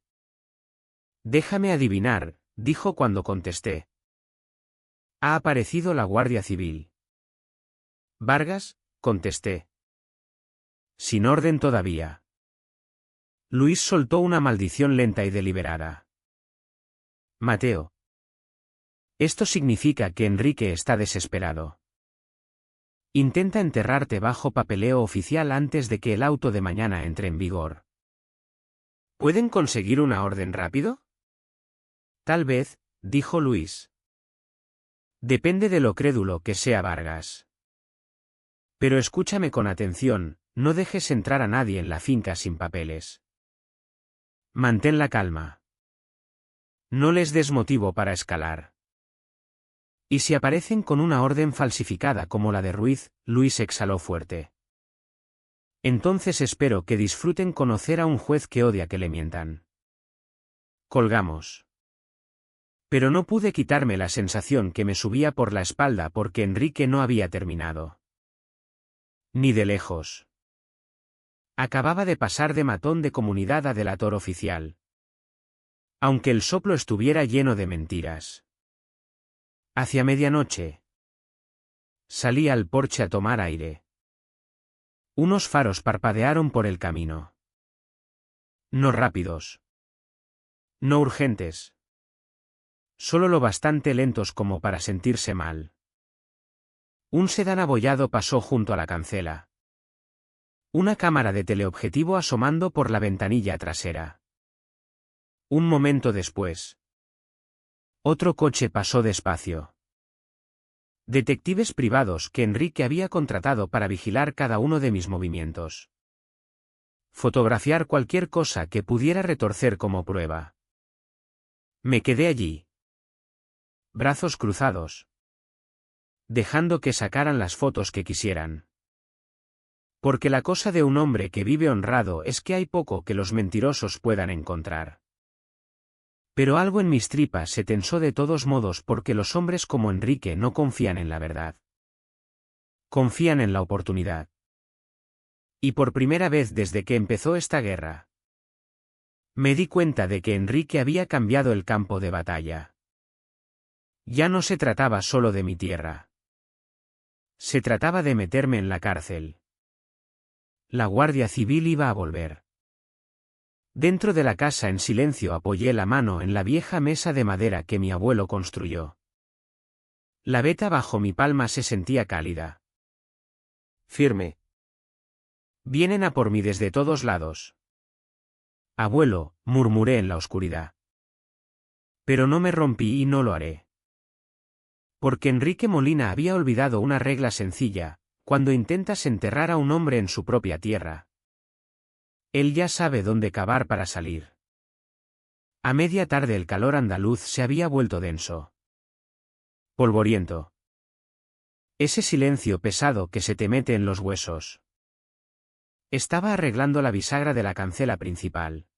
Déjame adivinar, dijo cuando contesté. Ha aparecido la Guardia Civil. Vargas, contesté. Sin orden todavía. Luis soltó una maldición lenta y deliberada. Mateo. Esto significa que Enrique está desesperado. Intenta enterrarte bajo papeleo oficial antes de que el auto de mañana entre en vigor. ¿Pueden conseguir una orden rápido? Tal vez, dijo Luis. Depende de lo crédulo que sea Vargas. Pero escúchame con atención, No dejes entrar a nadie en la finca sin papeles. Mantén la calma. No les des motivo para escalar. Y si aparecen con una orden falsificada como la de Ruiz, Luis exhaló fuerte. Entonces espero que disfruten conocer a un juez que odia que le mientan. Colgamos. Pero no pude quitarme la sensación que me subía por la espalda porque Enrique no había terminado. Ni de lejos. Acababa de pasar de matón de comunidad a delator oficial. Aunque el soplo estuviera lleno de mentiras. Hacia medianoche. Salí al porche a tomar aire. Unos faros parpadearon por el camino. No rápidos. No urgentes. Solo lo bastante lentos como para sentirse mal. Un sedán abollado pasó junto a la cancela. Una cámara de teleobjetivo asomando por la ventanilla trasera. Un momento después. Otro coche pasó despacio. Detectives privados que Enrique había contratado para vigilar cada uno de mis movimientos. Fotografiar cualquier cosa que pudiera retorcer como prueba. Me quedé allí. Brazos cruzados. Dejando que sacaran las fotos que quisieran. Porque la cosa de un hombre que vive honrado es que hay poco que los mentirosos puedan encontrar. Pero algo en mis tripas se tensó de todos modos porque los hombres como Enrique no confían en la verdad. Confían en la oportunidad. Y por primera vez desde que empezó esta guerra, me di cuenta de que Enrique había cambiado el campo de batalla. Ya no se trataba solo de mi tierra. Se trataba de meterme en la cárcel. La Guardia Civil iba a volver. Dentro de la casa en silencio apoyé la mano en la vieja mesa de madera que mi abuelo construyó. La veta bajo mi palma se sentía cálida. Firme. Vienen a por mí desde todos lados. Abuelo, murmuré en la oscuridad. Pero no me rompí y no lo haré. Porque Enrique Molina había olvidado una regla sencilla: cuando intentas enterrar a un hombre en su propia tierra, él ya sabe dónde cavar para salir. A media tarde el calor andaluz se había vuelto denso. Polvoriento. Ese silencio pesado que se te mete en los huesos. Estaba arreglando la bisagra de la cancela principal.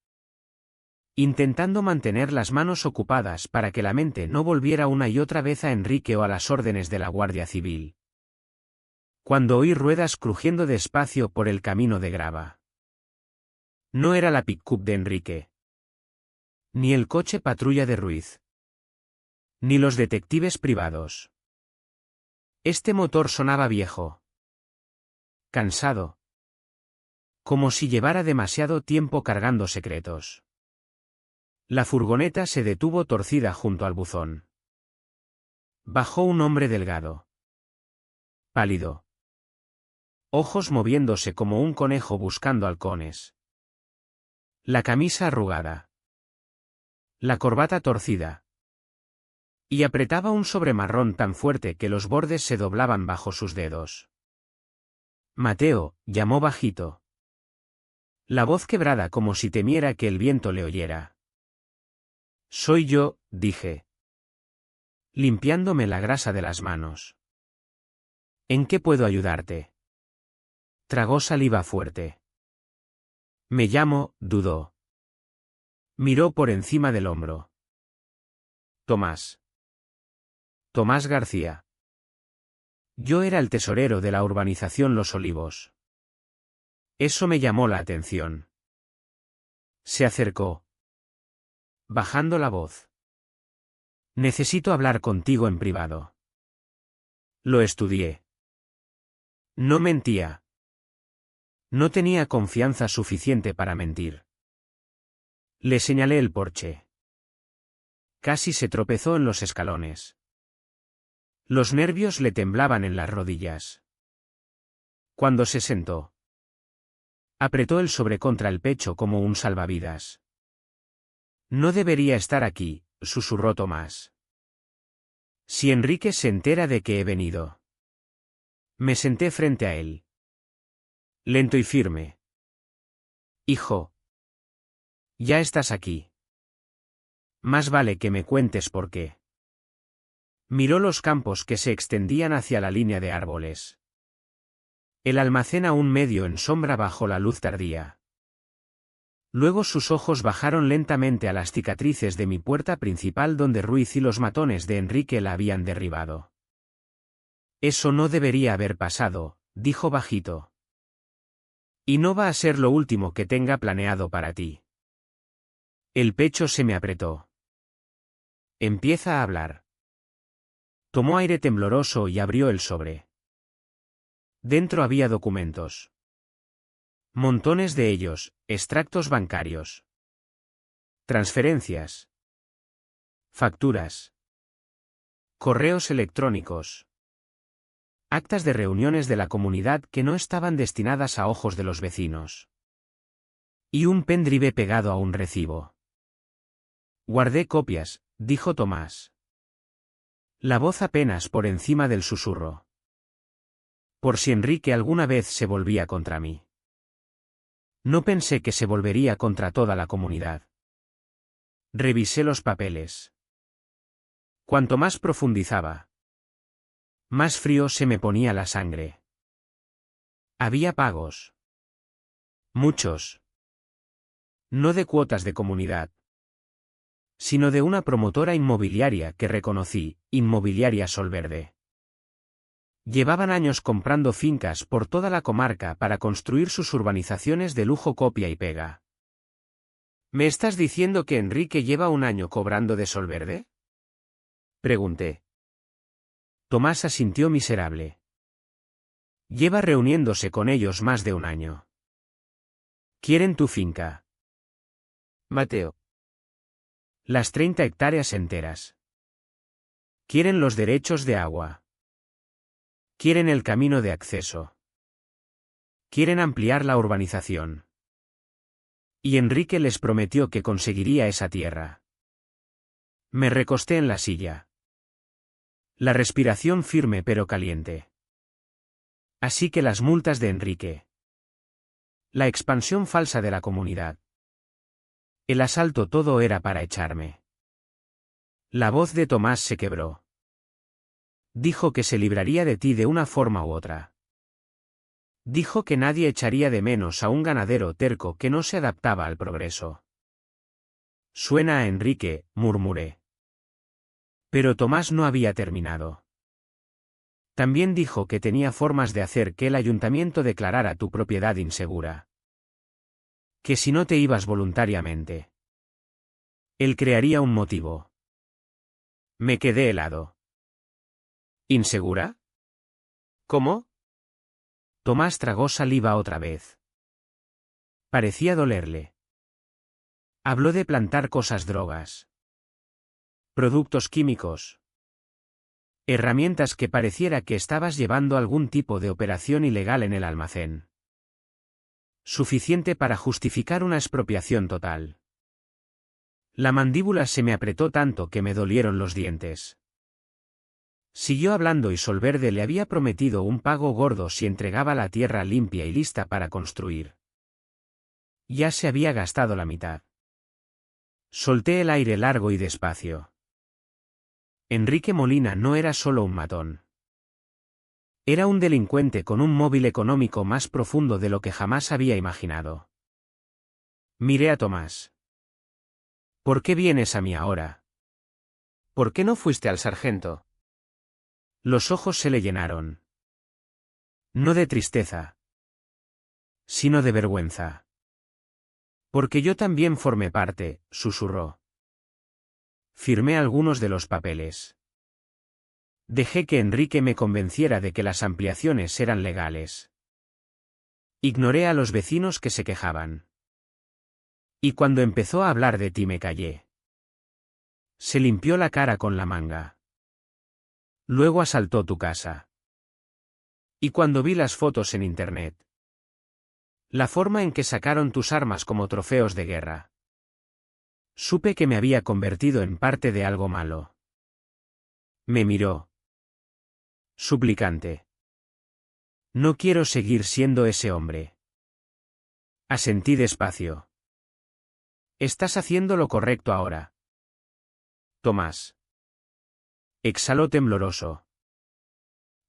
Intentando mantener las manos ocupadas para que la mente no volviera una y otra vez a Enrique o a las órdenes de la Guardia Civil. Cuando oí ruedas crujiendo despacio por el camino de grava. No era la pick-up de Enrique. Ni el coche patrulla de Ruiz. Ni los detectives privados. Este motor sonaba viejo. Cansado. Como si llevara demasiado tiempo cargando secretos. La furgoneta se detuvo torcida junto al buzón. Bajó un hombre delgado. Pálido. Ojos moviéndose como un conejo buscando halcones. La camisa arrugada. La corbata torcida. Y apretaba un sobremarrón tan fuerte que los bordes se doblaban bajo sus dedos. Mateo, llamó bajito. La voz quebrada como si temiera que el viento le oyera. Soy yo, dije. Limpiándome la grasa de las manos. ¿En qué puedo ayudarte? Tragó saliva fuerte. Me llamo, dudó. Miró por encima del hombro. Tomás. Tomás García. Yo era el tesorero de la urbanización Los Olivos. Eso me llamó la atención. Se acercó. Bajando la voz. Necesito hablar contigo en privado. Lo estudié. No mentía. No tenía confianza suficiente para mentir. Le señalé el porche. Casi se tropezó en los escalones. Los nervios le temblaban en las rodillas. Cuando se sentó, apretó el sobre contra el pecho como un salvavidas. No debería estar aquí, susurró Tomás. Si Enrique se entera de que he venido. Me senté frente a él. Lento y firme. Hijo. Ya estás aquí. Más vale que me cuentes por qué. Miró los campos que se extendían hacia la línea de árboles. El almacén aún medio en sombra bajo la luz tardía. Luego sus ojos bajaron lentamente a las cicatrices de mi puerta principal donde Ruiz y los matones de Enrique la habían derribado. Eso no debería haber pasado, dijo bajito. Y no va a ser lo último que tenga planeado para ti. El pecho se me apretó. Empieza a hablar. Tomó aire tembloroso y abrió el sobre. Dentro había documentos. Montones de ellos, extractos bancarios. Transferencias. Facturas. Correos electrónicos. Actas de reuniones de la comunidad que no estaban destinadas a ojos de los vecinos. Y un pendrive pegado a un recibo. Guardé copias, dijo Tomás. La voz apenas por encima del susurro. Por si Enrique alguna vez se volvía contra mí. No pensé que se volvería contra toda la comunidad. Revisé los papeles. Cuanto más profundizaba, más frío se me ponía la sangre. Había pagos. Muchos. No de cuotas de comunidad, sino de una promotora inmobiliaria que reconocí, Inmobiliaria Solverde. Llevaban años comprando fincas por toda la comarca para construir sus urbanizaciones de lujo copia y pega. ¿Me estás diciendo que Enrique lleva un año cobrando de Solverde? Pregunté. Tomás asintió miserable. Lleva reuniéndose con ellos más de un año. ¿Quieren tu finca? Mateo. Las 30 hectáreas enteras. Quieren los derechos de agua. Quieren el camino de acceso. Quieren ampliar la urbanización. Y Enrique les prometió que conseguiría esa tierra. Me recosté en la silla. La respiración firme pero caliente. Así que las multas de Enrique. La expansión falsa de la comunidad. El asalto, todo era para echarme. La voz de Tomás se quebró. Dijo que se libraría de ti de una forma u otra. Dijo que nadie echaría de menos a un ganadero terco que no se adaptaba al progreso. Suena a Enrique, murmuré. Pero Tomás no había terminado. También dijo que tenía formas de hacer que el ayuntamiento declarara tu propiedad insegura. Que si no te ibas voluntariamente, él crearía un motivo. Me quedé helado. ¿Insegura? ¿Cómo? Tomás tragó saliva otra vez. Parecía dolerle. Habló de plantar cosas, drogas. Productos químicos. Herramientas que pareciera que estabas llevando algún tipo de operación ilegal en el almacén. Suficiente para justificar una expropiación total. La mandíbula se me apretó tanto que me dolieron los dientes. Siguió hablando y Solverde le había prometido un pago gordo si entregaba la tierra limpia y lista para construir. Ya se había gastado la mitad. Solté el aire largo y despacio. Enrique Molina no era solo un matón. Era un delincuente con un móvil económico más profundo de lo que jamás había imaginado. Miré a Tomás. ¿Por qué vienes a mí ahora? ¿Por qué no fuiste al sargento? Los ojos se le llenaron. No de tristeza, sino de vergüenza. Porque yo también formé parte, susurró. Firmé algunos de los papeles. Dejé que Enrique me convenciera de que las ampliaciones eran legales. Ignoré a los vecinos que se quejaban. Y cuando empezó a hablar de ti me callé. Se limpió la cara con la manga. Luego asaltó tu casa. Y cuando vi las fotos en internet. La forma en que sacaron tus armas como trofeos de guerra. Supe que me había convertido en parte de algo malo. Me miró. Suplicante. No quiero seguir siendo ese hombre. Asentí despacio. Estás haciendo lo correcto ahora. Tomás. Exhaló tembloroso.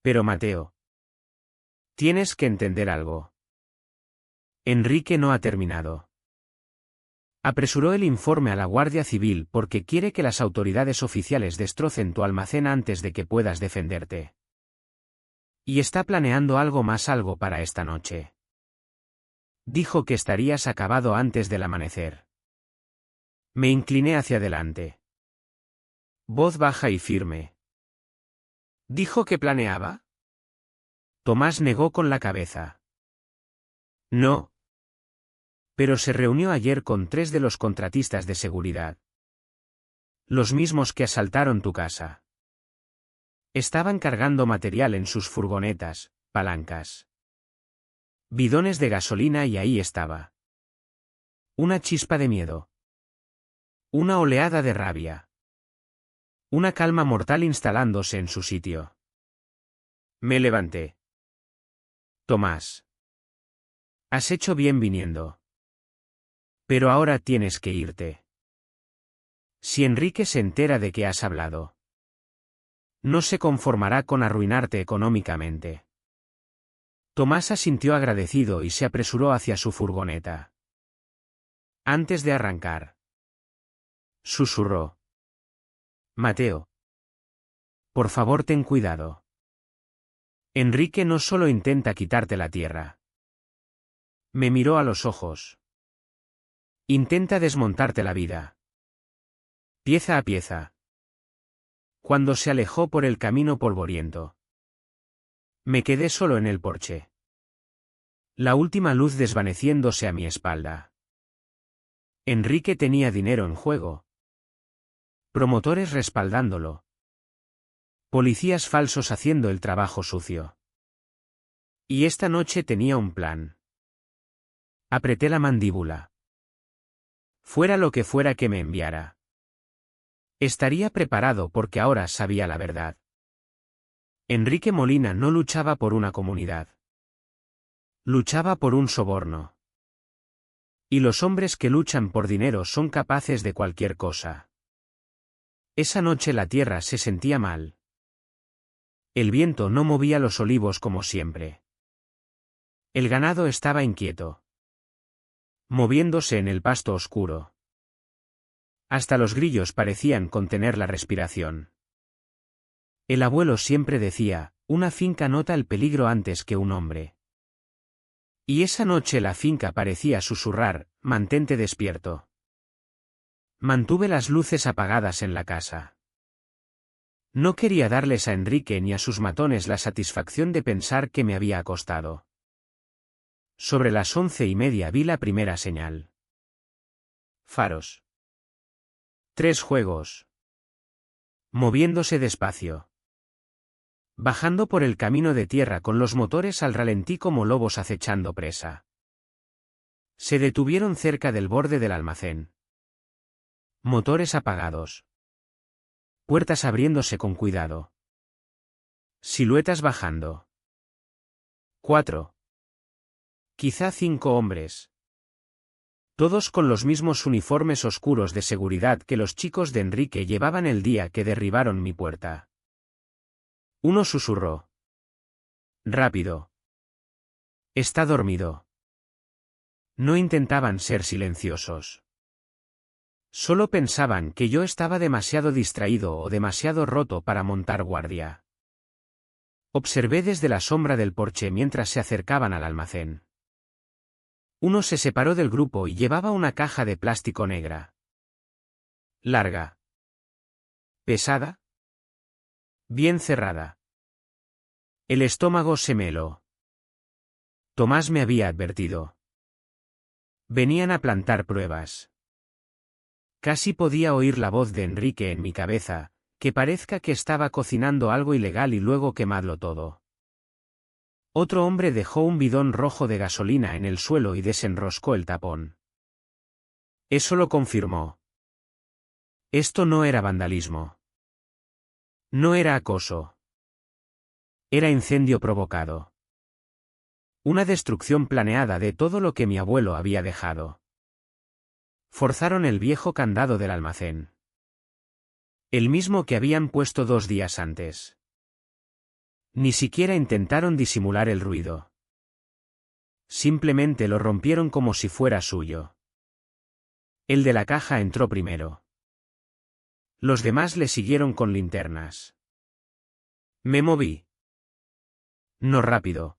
Pero Mateo. Tienes que entender algo. Enrique no ha terminado. Apresuró el informe a la Guardia Civil porque quiere que las autoridades oficiales destrocen tu almacén antes de que puedas defenderte. Y está planeando algo para esta noche. Dijo que estarías acabado antes del amanecer. Me incliné hacia adelante. Voz baja y firme. ¿Dijo que planeaba? Tomás negó con la cabeza. No. Pero se reunió ayer con 3 de los contratistas de seguridad. Los mismos que asaltaron tu casa. Estaban cargando material en sus furgonetas, palancas, bidones de gasolina y ahí estaba. Una chispa de miedo. Una oleada de rabia. Una calma mortal instalándose en su sitio. Me levanté. Tomás. Has hecho bien viniendo. Pero ahora tienes que irte. Si Enrique se entera de que has hablado, no se conformará con arruinarte económicamente. Tomás asintió agradecido y se apresuró hacia su furgoneta. Antes de arrancar, susurró. Mateo. Por favor, ten cuidado. Enrique no solo intenta quitarte la tierra. Me miró a los ojos. Intenta desmontarte la vida. Pieza a pieza. Cuando se alejó por el camino polvoriento, me quedé solo en el porche. La última luz desvaneciéndose a mi espalda. Enrique tenía dinero en juego. Promotores respaldándolo. Policías falsos haciendo el trabajo sucio. Y esta noche tenía un plan. Apreté la mandíbula. Fuera lo que fuera que me enviara. Estaría preparado porque ahora sabía la verdad. Enrique Molina no luchaba por una comunidad. Luchaba por un soborno. Y los hombres que luchan por dinero son capaces de cualquier cosa. Esa noche la tierra se sentía mal. El viento no movía los olivos como siempre. El ganado estaba inquieto, moviéndose en el pasto oscuro. Hasta los grillos parecían contener la respiración. El abuelo siempre decía, una finca nota el peligro antes que un hombre. Y esa noche la finca parecía susurrar, mantente despierto. Mantuve las luces apagadas en la casa. No quería darles a Enrique ni a sus matones la satisfacción de pensar que me había acostado. Sobre las 11:30 vi la primera señal. Faros. 3 juegos. Moviéndose despacio. Bajando por el camino de tierra con los motores al ralentí como lobos acechando presa. Se detuvieron cerca del borde del almacén. Motores apagados. Puertas abriéndose con cuidado. Siluetas bajando. 4. Quizá 5 hombres. Todos con los mismos uniformes oscuros de seguridad que los chicos de Enrique llevaban el día que derribaron mi puerta. Uno susurró. Rápido. Está dormido. No intentaban ser silenciosos. Solo pensaban que yo estaba demasiado distraído o demasiado roto para montar guardia. Observé desde la sombra del porche mientras se acercaban al almacén. Uno se separó del grupo y llevaba una caja de plástico negra. Larga. Pesada. Bien cerrada. El estómago se me heló. Tomás me había advertido. Venían a plantar pruebas. Casi podía oír la voz de Enrique en mi cabeza, que parezca que estaba cocinando algo ilegal y luego quemadlo todo. Otro hombre dejó un bidón rojo de gasolina en el suelo y desenroscó el tapón. Eso lo confirmó. Esto no era vandalismo. No era acoso. Era incendio provocado. Una destrucción planeada de todo lo que mi abuelo había dejado. Forzaron el viejo candado del almacén. El mismo que habían puesto 2 días antes. Ni siquiera intentaron disimular el ruido. Simplemente lo rompieron como si fuera suyo. El de la caja entró primero. Los demás le siguieron con linternas. Me moví. No rápido.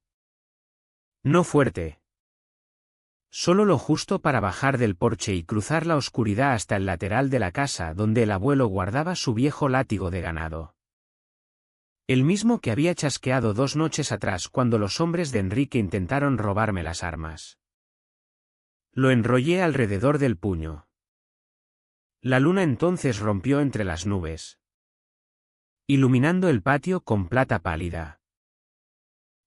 No fuerte. Solo lo justo para bajar del porche y cruzar la oscuridad hasta el lateral de la casa donde el abuelo guardaba su viejo látigo de ganado. El mismo que había chasqueado 2 noches atrás cuando los hombres de Enrique intentaron robarme las armas. Lo enrollé alrededor del puño. La luna entonces rompió entre las nubes, iluminando el patio con plata pálida.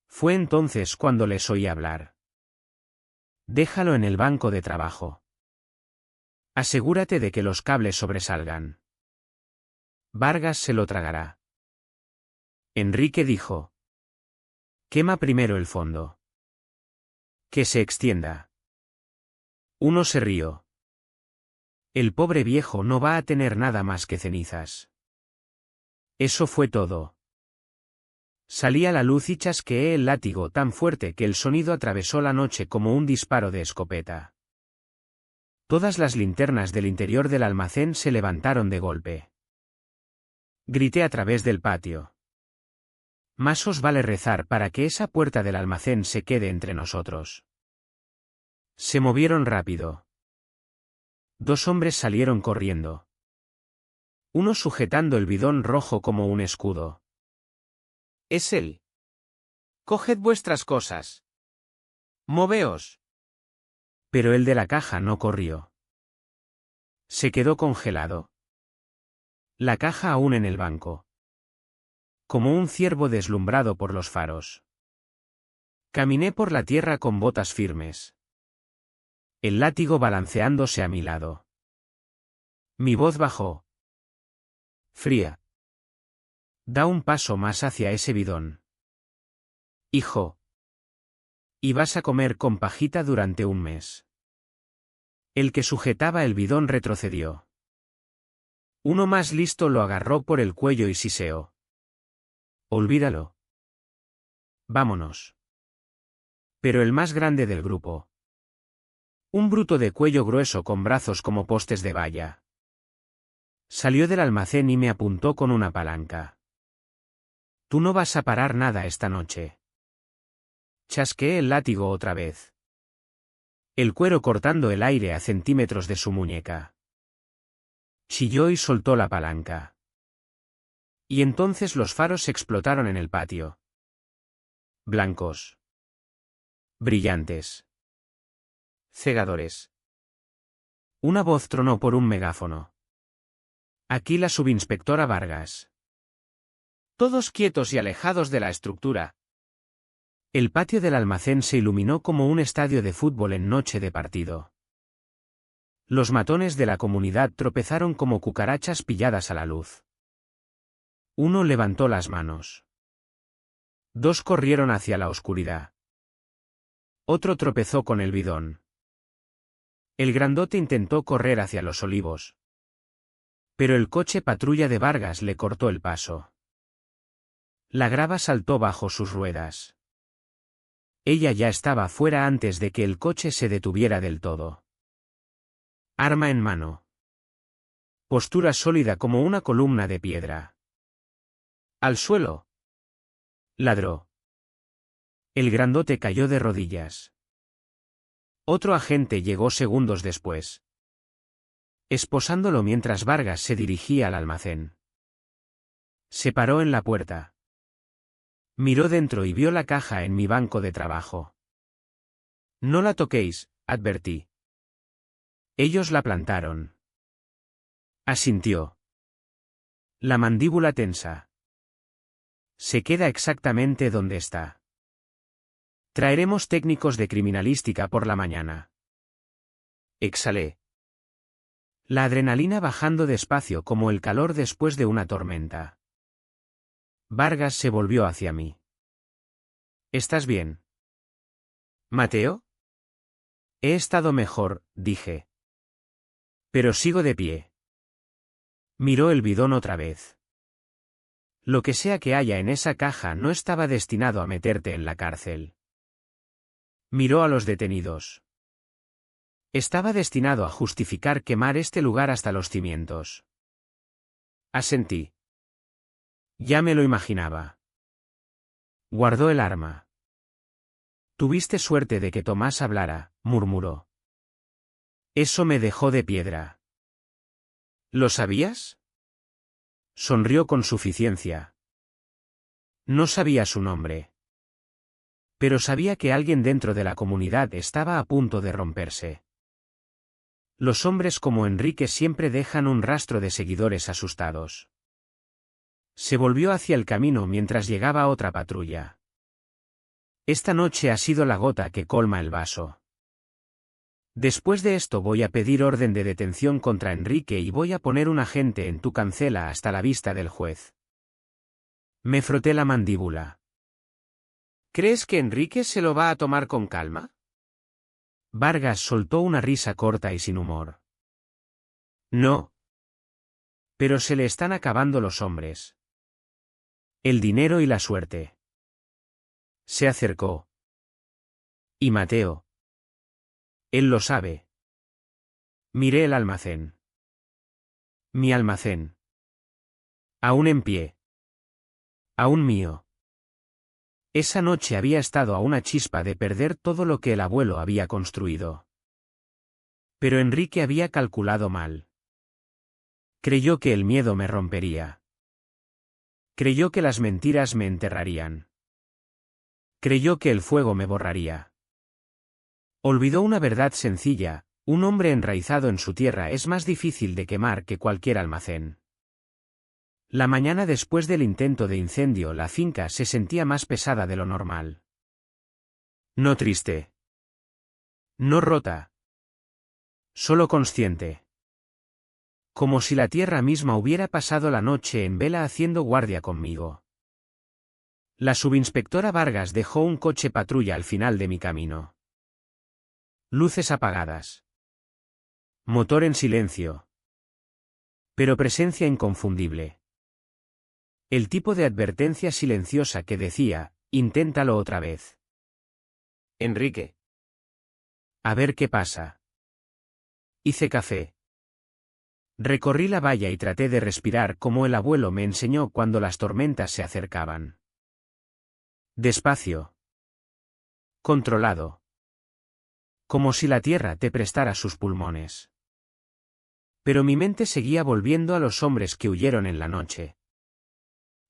Fue entonces cuando les oí hablar. Déjalo en el banco de trabajo. Asegúrate de que los cables sobresalgan. Vargas se lo tragará. Enrique dijo. Quema primero el fondo. Que se extienda. Uno se rió. El pobre viejo no va a tener nada más que cenizas. Eso fue todo. Salí a la luz y chasqueé el látigo tan fuerte que el sonido atravesó la noche como un disparo de escopeta. Todas las linternas del interior del almacén se levantaron de golpe. Grité a través del patio. Más os vale rezar para que esa puerta del almacén se quede entre nosotros. Se movieron rápido. 2 hombres salieron corriendo. Uno sujetando el bidón rojo como un escudo. Es él. Coged vuestras cosas. Moveos. Pero el de la caja no corrió. Se quedó congelado. La caja aún en el banco. Como un ciervo deslumbrado por los faros. Caminé por la tierra con botas firmes. El látigo balanceándose a mi lado. Mi voz bajó. Fría. Da un paso más hacia ese bidón. Hijo. Y vas a comer con pajita durante 1 mes. El que sujetaba el bidón retrocedió. Uno más listo lo agarró por el cuello y siseó. Olvídalo. Vámonos. Pero el más grande del grupo. Un bruto de cuello grueso con brazos como postes de valla. Salió del almacén y me apuntó con una palanca. Tú no vas a parar nada esta noche. Chasqueé el látigo otra vez. El cuero cortando el aire a centímetros de su muñeca. Chilló y soltó la palanca. Y entonces los faros explotaron en el patio. Blancos. Brillantes. Cegadores. Una voz tronó por un megáfono. Aquí la subinspectora Vargas. Todos quietos y alejados de la estructura. El patio del almacén se iluminó como un estadio de fútbol en noche de partido. Los matones de la comunidad tropezaron como cucarachas pilladas a la luz. Uno levantó las manos. 2 corrieron hacia la oscuridad. Otro tropezó con el bidón. El grandote intentó correr hacia los olivos. Pero el coche patrulla de Vargas le cortó el paso. La grava saltó bajo sus ruedas. Ella ya estaba fuera antes de que el coche se detuviera del todo. Arma en mano. Postura sólida como una columna de piedra. Al suelo. Ladró. El grandote cayó de rodillas. Otro agente llegó segundos después. Esposándolo mientras Vargas se dirigía al almacén. Se paró en la puerta. Miró dentro y vio la caja en mi banco de trabajo. No la toquéis, advertí. Ellos la plantaron. Asintió. La mandíbula tensa. Se queda exactamente donde está. Traeremos técnicos de criminalística por la mañana. Exhalé. La adrenalina bajando despacio como el calor después de una tormenta. Vargas se volvió hacia mí. ¿Estás bien? ¿Mateo? He estado mejor, dije. Pero sigo de pie. Miró el bidón otra vez. Lo que sea que haya en esa caja no estaba destinado a meterte en la cárcel. Miró a los detenidos. Estaba destinado a justificar quemar este lugar hasta los cimientos. Asentí. Ya me lo imaginaba. Guardó el arma. Tuviste suerte de que Tomás hablara, murmuró. Eso me dejó de piedra. ¿Lo sabías? Sonrió con suficiencia. No sabía su nombre. Pero sabía que alguien dentro de la comunidad estaba a punto de romperse. Los hombres como Enrique siempre dejan un rastro de seguidores asustados. Se volvió hacia el camino mientras llegaba otra patrulla. Esta noche ha sido la gota que colma el vaso. Después de esto voy a pedir orden de detención contra Enrique y voy a poner un agente en tu cancela hasta la vista del juez. Me froté la mandíbula. ¿Crees que Enrique se lo va a tomar con calma? Vargas soltó una risa corta y sin humor. No. Pero se le están acabando los hombres. El dinero y la suerte. Se acercó. ¿Y Mateo? Él lo sabe. Miré el almacén. Mi almacén. Aún en pie. Aún mío. Esa noche había estado a una chispa de perder todo lo que el abuelo había construido. Pero Enrique había calculado mal. Creyó que el miedo me rompería. Creyó que las mentiras me enterrarían. Creyó que el fuego me borraría. Olvidó una verdad sencilla: un hombre enraizado en su tierra es más difícil de quemar que cualquier almacén. La mañana después del intento de incendio la finca se sentía más pesada de lo normal. No triste. No rota. Solo consciente. Como si la tierra misma hubiera pasado la noche en vela haciendo guardia conmigo. La subinspectora Vargas dejó un coche patrulla al final de mi camino. Luces apagadas. Motor en silencio. Pero presencia inconfundible. El tipo de advertencia silenciosa que decía: inténtalo otra vez. Enrique. A ver qué pasa. Hice café. Recorrí la valla y traté de respirar como el abuelo me enseñó cuando las tormentas se acercaban. Despacio. Controlado. Como si la tierra te prestara sus pulmones. Pero mi mente seguía volviendo a los hombres que huyeron en la noche.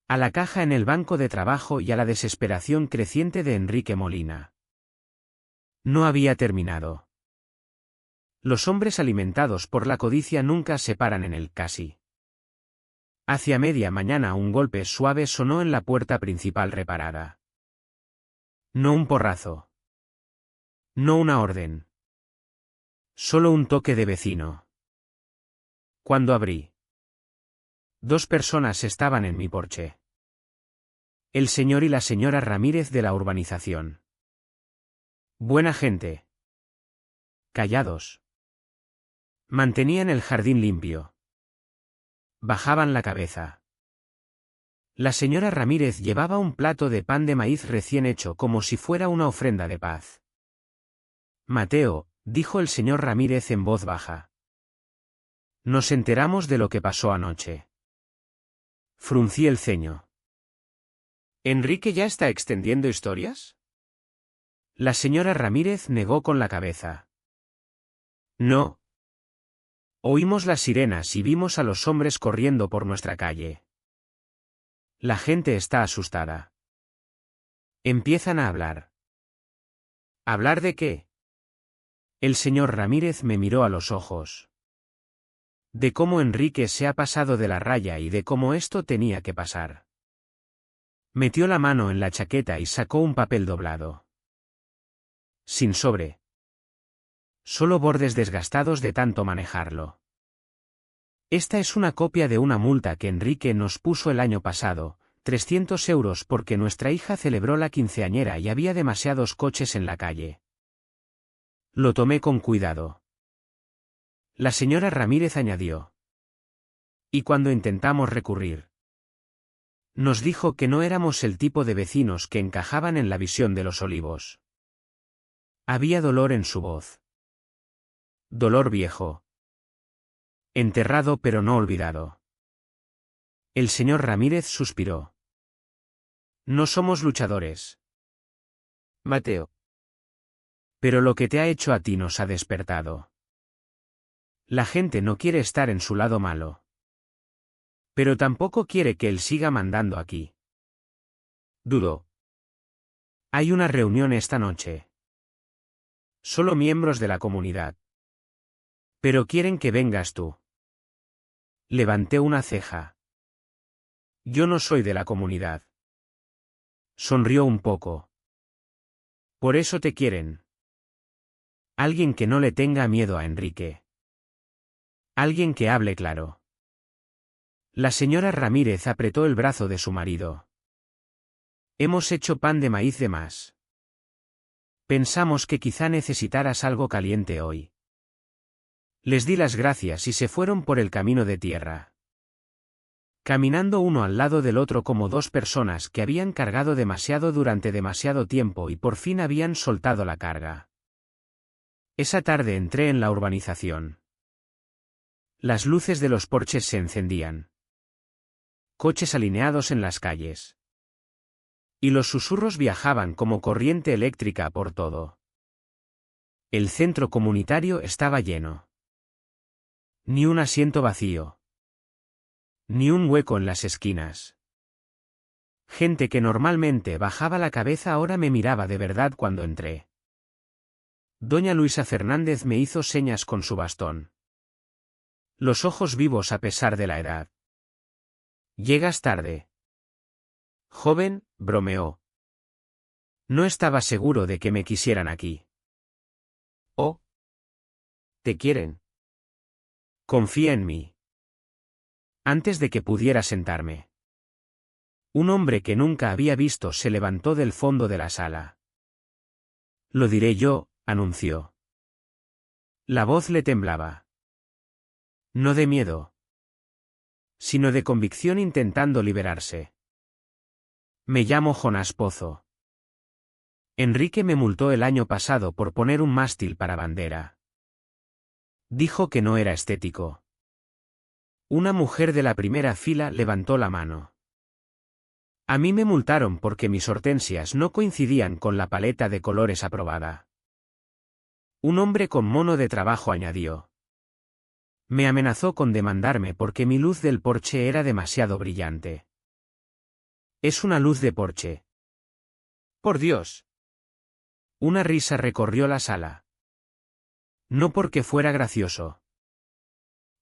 A la caja en el banco de trabajo y a la desesperación creciente de Enrique Molina. No había terminado. Los hombres alimentados por la codicia nunca se paran en el casi. Hacia media mañana un golpe suave sonó en la puerta principal reparada. No un porrazo. No una orden. Solo un toque de vecino. Cuando abrí, 2 personas estaban en mi porche. El señor y la señora Ramírez de la urbanización. Buena gente. Callados. Mantenían el jardín limpio. Bajaban la cabeza. La señora Ramírez llevaba un plato de pan de maíz recién hecho como si fuera una ofrenda de paz. Mateo, dijo el señor Ramírez en voz baja. Nos enteramos de lo que pasó anoche. Fruncí el ceño. ¿Enrique ya está extendiendo historias? La señora Ramírez negó con la cabeza. No. Oímos las sirenas y vimos a los hombres corriendo por nuestra calle. La gente está asustada. Empiezan a hablar. ¿Hablar de qué? El señor Ramírez me miró a los ojos. De cómo Enrique se ha pasado de la raya y de cómo esto tenía que pasar. Metió la mano en la chaqueta y sacó un papel doblado. Sin sobre. Solo bordes desgastados de tanto manejarlo. Esta es una copia de una multa que Enrique nos puso el año pasado, 300 euros porque nuestra hija celebró la quinceañera y había demasiados coches en la calle. Lo tomé con cuidado. La señora Ramírez añadió. Y cuando intentamos recurrir, nos dijo que no éramos el tipo de vecinos que encajaban en la visión de los Olivos. Había dolor en su voz. Dolor viejo. Enterrado pero no olvidado. El señor Ramírez suspiró. No somos luchadores, Mateo. Pero lo que te ha hecho a ti nos ha despertado. La gente no quiere estar en su lado malo. Pero tampoco quiere que él siga mandando aquí. Dudo. Hay una reunión esta noche. Solo miembros de la comunidad. Pero quieren que vengas tú. Levanté una ceja. Yo no soy de la comunidad. Sonrió un poco. Por eso te quieren. Alguien que no le tenga miedo a Enrique. Alguien que hable claro. La señora Ramírez apretó el brazo de su marido. Hemos hecho pan de maíz de más. Pensamos que quizá necesitaras algo caliente hoy. Les di las gracias y se fueron por el camino de tierra. Caminando uno al lado del otro como dos personas que habían cargado demasiado durante demasiado tiempo y por fin habían soltado la carga. Esa tarde entré en la urbanización. Las luces de los porches se encendían. Coches alineados en las calles. Y los susurros viajaban como corriente eléctrica por todo. El centro comunitario estaba lleno. Ni un asiento vacío. Ni un hueco en las esquinas. Gente que normalmente bajaba la cabeza ahora me miraba de verdad cuando entré. Doña Luisa Fernández me hizo señas con su bastón. Los ojos vivos a pesar de la edad. Llegas tarde. Joven, bromeó. No estaba seguro de que me quisieran aquí. Oh. ¿Te quieren? Confía en mí. Antes de que pudiera sentarme. Un hombre que nunca había visto se levantó del fondo de la sala. Lo diré yo, anunció. La voz le temblaba. No de miedo, sino de convicción intentando liberarse. Me llamo Jonás Pozo. Enrique me multó el año pasado por poner un mástil para bandera. Dijo que no era estético. Una mujer de la primera fila levantó la mano. A mí me multaron porque mis hortensias no coincidían con la paleta de colores aprobada. Un hombre con mono de trabajo añadió. Me amenazó con demandarme porque mi luz del porche era demasiado brillante. Es una luz de porche. Por Dios. Una risa recorrió la sala. No porque fuera gracioso,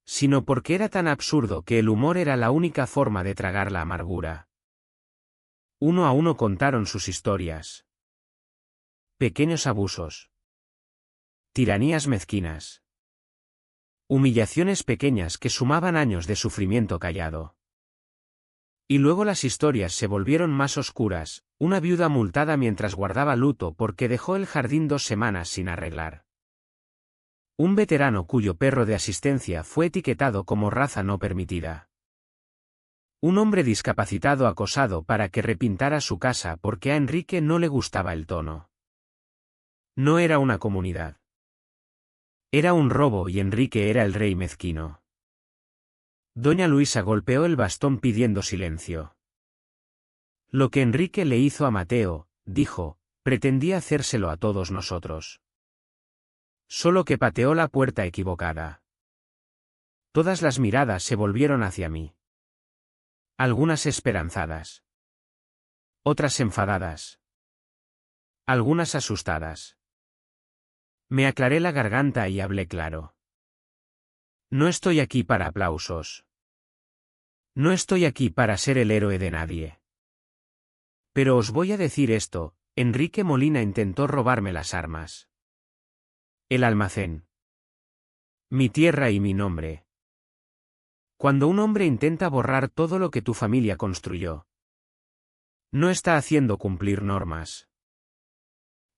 sino porque era tan absurdo que el humor era la única forma de tragar la amargura. Uno a uno contaron sus historias. Pequeños abusos. Tiranías mezquinas. Humillaciones pequeñas que sumaban años de sufrimiento callado. Y luego las historias se volvieron más oscuras, una viuda multada mientras guardaba luto porque dejó el jardín 2 semanas sin arreglar. Un veterano cuyo perro de asistencia fue etiquetado como raza no permitida. Un hombre discapacitado acosado para que repintara su casa porque a Enrique no le gustaba el tono. No era una comunidad. Era un robo y Enrique era el rey mezquino. Doña Luisa golpeó el bastón pidiendo silencio. Lo que Enrique le hizo a Mateo, dijo, pretendía hacérselo a todos nosotros. Solo que pateó la puerta equivocada. Todas las miradas se volvieron hacia mí. Algunas esperanzadas. Otras enfadadas. Algunas asustadas. Me aclaré la garganta y hablé claro. No estoy aquí para aplausos. No estoy aquí para ser el héroe de nadie. Pero os voy a decir esto, Enrique Molina intentó robarme las armas. El almacén. Mi tierra y mi nombre. Cuando un hombre intenta borrar todo lo que tu familia construyó, no está haciendo cumplir normas.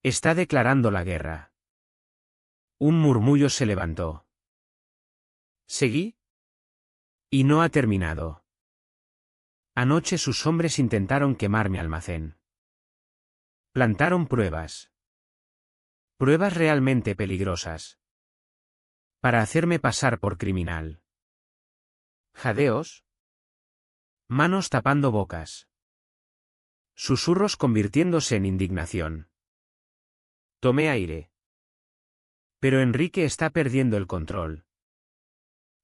Está declarando la guerra. Un murmullo se levantó. ¿Seguí? Y no ha terminado. Anoche sus hombres intentaron quemar mi almacén. Plantaron pruebas. Pruebas realmente peligrosas. Para hacerme pasar por criminal. Jadeos. Manos tapando bocas. Susurros convirtiéndose en indignación. Tomé aire. Pero Enrique está perdiendo el control.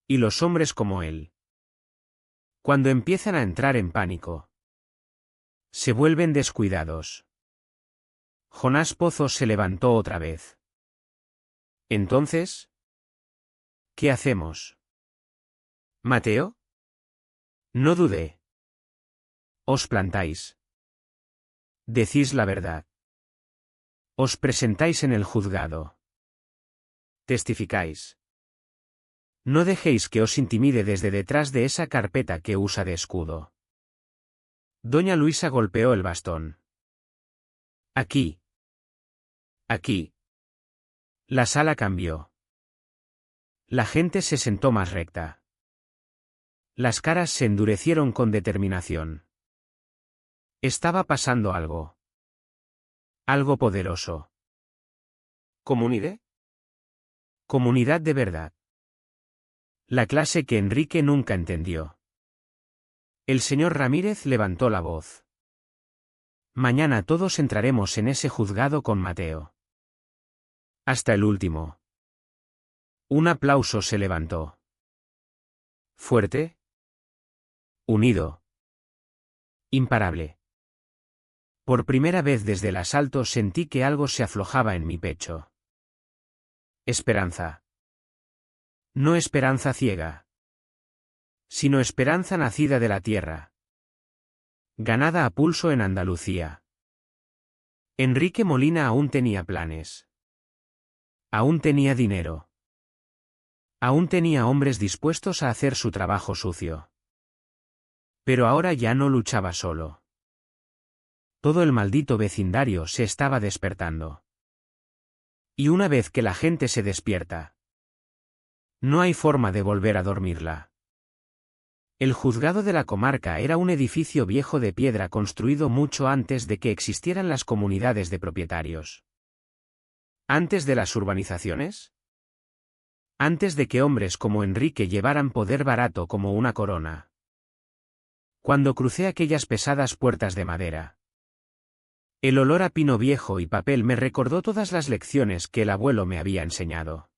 Y los hombres como él. Cuando empiezan a entrar en pánico. Se vuelven descuidados. Jonás Pozo se levantó otra vez. Entonces, ¿qué hacemos? ¿Mateo? No dudé. Os plantáis. Decís la verdad. Os presentáis en el juzgado. Testificáis. No dejéis que os intimide desde detrás de esa carpeta que usa de escudo. Doña Luisa golpeó el bastón. Aquí. Aquí. La sala cambió. La gente se sentó más recta. Las caras se endurecieron con determinación. Estaba pasando algo. Algo poderoso. ¿Comunidad? Comunidad de verdad. La clase que Enrique nunca entendió. El señor Ramírez levantó la voz. Mañana todos entraremos en ese juzgado con Mateo. Hasta el último. Un aplauso se levantó. Fuerte. Unido. Imparable. Por primera vez desde el asalto sentí que algo se aflojaba en mi pecho. Esperanza. No esperanza ciega. Sino esperanza nacida de la tierra. Ganada a pulso en Andalucía. Enrique Molina aún tenía planes. Aún tenía dinero. Aún tenía hombres dispuestos a hacer su trabajo sucio. Pero ahora ya no luchaba solo. Todo el maldito vecindario se estaba despertando. Y una vez que la gente se despierta, no hay forma de volver a dormirla. El juzgado de la comarca era un edificio viejo de piedra construido mucho antes de que existieran las comunidades de propietarios. ¿Antes de las urbanizaciones? Antes de que hombres como Enrique llevaran poder barato como una corona. Cuando crucé aquellas pesadas puertas de madera, el olor a pino viejo y papel me recordó todas las lecciones que el abuelo me había enseñado.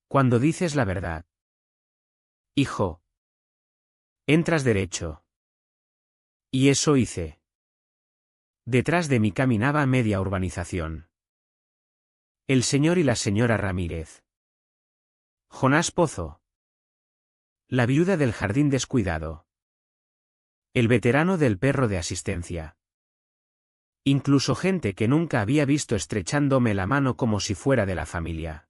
Cuando dices la verdad, hijo, entras derecho. Y eso hice. Detrás de mí caminaba media urbanización. El señor y la señora Ramírez. Jonás Pozo. La viuda del jardín descuidado. El veterano del perro de asistencia. Incluso gente que nunca había visto estrechándome la mano como si fuera de la familia.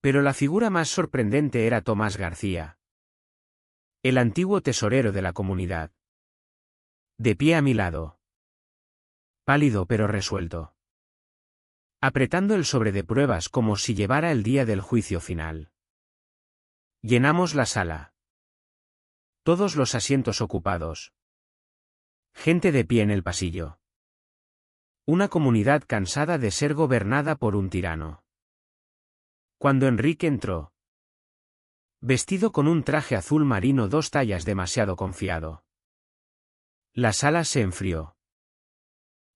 Pero la figura más sorprendente era Tomás García. El antiguo tesorero de la comunidad. De pie a mi lado. Pálido pero resuelto. Apretando el sobre de pruebas como si llevara el día del juicio final. Llenamos la sala. Todos los asientos ocupados. Gente de pie en el pasillo. Una comunidad cansada de ser gobernada por un tirano. Cuando Enrique entró, vestido con un traje azul marino 2 tallas demasiado confiado, la sala se enfrió.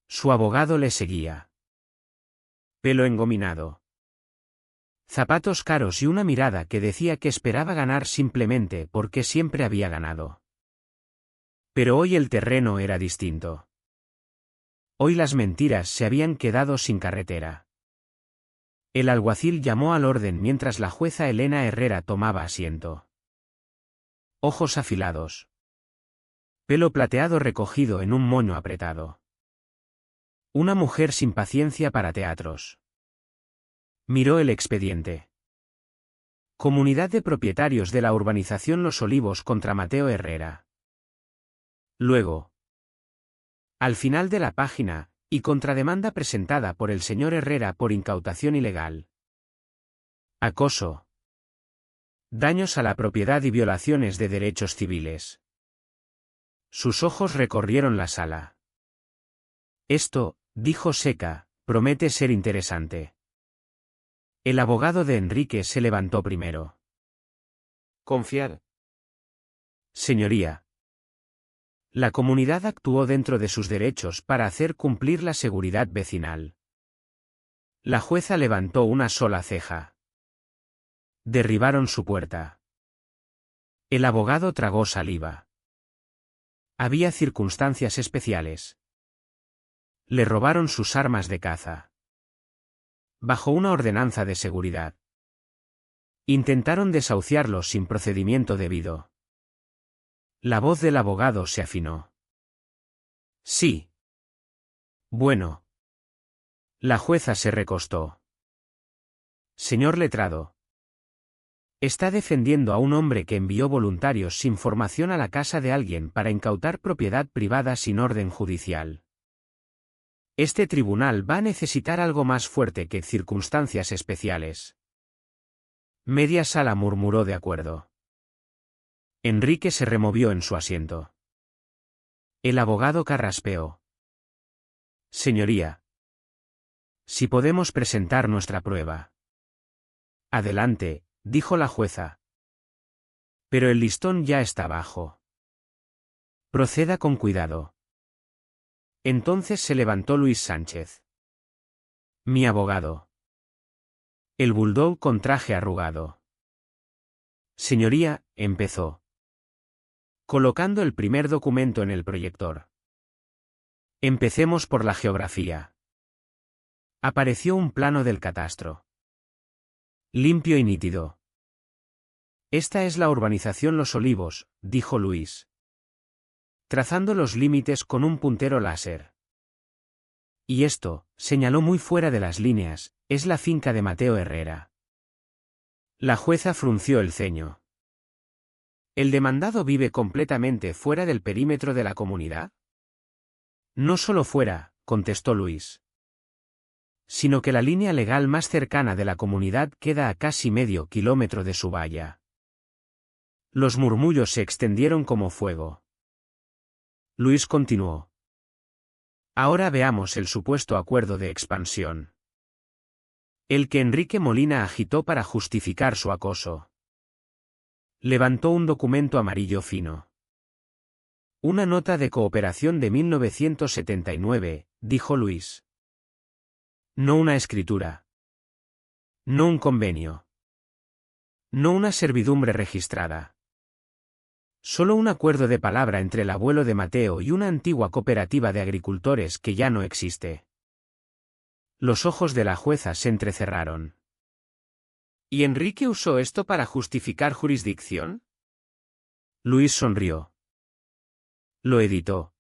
Su abogado le seguía. Pelo engominado. Zapatos caros y una mirada que decía que esperaba ganar simplemente porque siempre había ganado. Pero hoy el terreno era distinto. Hoy las mentiras se habían quedado sin carretera. El alguacil llamó al orden mientras la jueza Elena Herrera tomaba asiento. Ojos afilados. Pelo plateado recogido en un moño apretado. Una mujer sin paciencia para teatros. Miró el expediente. Comunidad de propietarios de la urbanización Los Olivos contra Mateo Herrera. Luego, al final de la página, y contrademanda presentada por el señor Herrera por incautación ilegal. Acoso. Daños a la propiedad y violaciones de derechos civiles. Sus ojos recorrieron la sala. Esto, dijo seca, promete ser interesante. El abogado de Enrique se levantó primero. Confiar. Señoría. La comunidad actuó dentro de sus derechos para hacer cumplir la seguridad vecinal. La jueza levantó una sola ceja. Derribaron su puerta. El abogado tragó saliva. Había circunstancias especiales. Le robaron sus armas de caza. Bajo una ordenanza de seguridad. Intentaron desahuciarlo sin procedimiento debido. La voz del abogado se afinó. Sí. Bueno. La jueza se recostó. Señor letrado. Está defendiendo a un hombre que envió voluntarios sin formación a la casa de alguien para incautar propiedad privada sin orden judicial. Este tribunal va a necesitar algo más fuerte que circunstancias especiales. Media sala murmuró de acuerdo. Enrique se removió en su asiento. El abogado carraspeó. Señoría. Si podemos presentar nuestra prueba. Adelante, dijo la jueza. Pero el listón ya está bajo. Proceda con cuidado. Entonces se levantó Luis Sánchez. Mi abogado. El bulldog con traje arrugado. Señoría, empezó. Colocando el primer documento en el proyector. Empecemos por la geografía. Apareció un plano del catastro. Limpio y nítido. Esta es la urbanización Los Olivos, dijo Luis. Trazando los límites con un puntero láser. Y esto, señaló muy fuera de las líneas, es la finca de Mateo Herrera. La jueza frunció el ceño. ¿El demandado vive completamente fuera del perímetro de la comunidad? No solo fuera, contestó Luis. Sino que la línea legal más cercana de la comunidad queda a casi medio kilómetro de su valla. Los murmullos se extendieron como fuego. Luis continuó. Ahora veamos el supuesto acuerdo de expansión. El que Enrique Molina agitó para justificar su acoso. Levantó un documento amarillo fino. Una nota de cooperación de 1979, dijo Luis. No una escritura. No un convenio. No una servidumbre registrada. Solo un acuerdo de palabra entre el abuelo de Mateo y una antigua cooperativa de agricultores que ya no existe. Los ojos de la jueza se entrecerraron. ¿Y Enrique usó esto para justificar jurisdicción? Luis sonrió. Lo editó.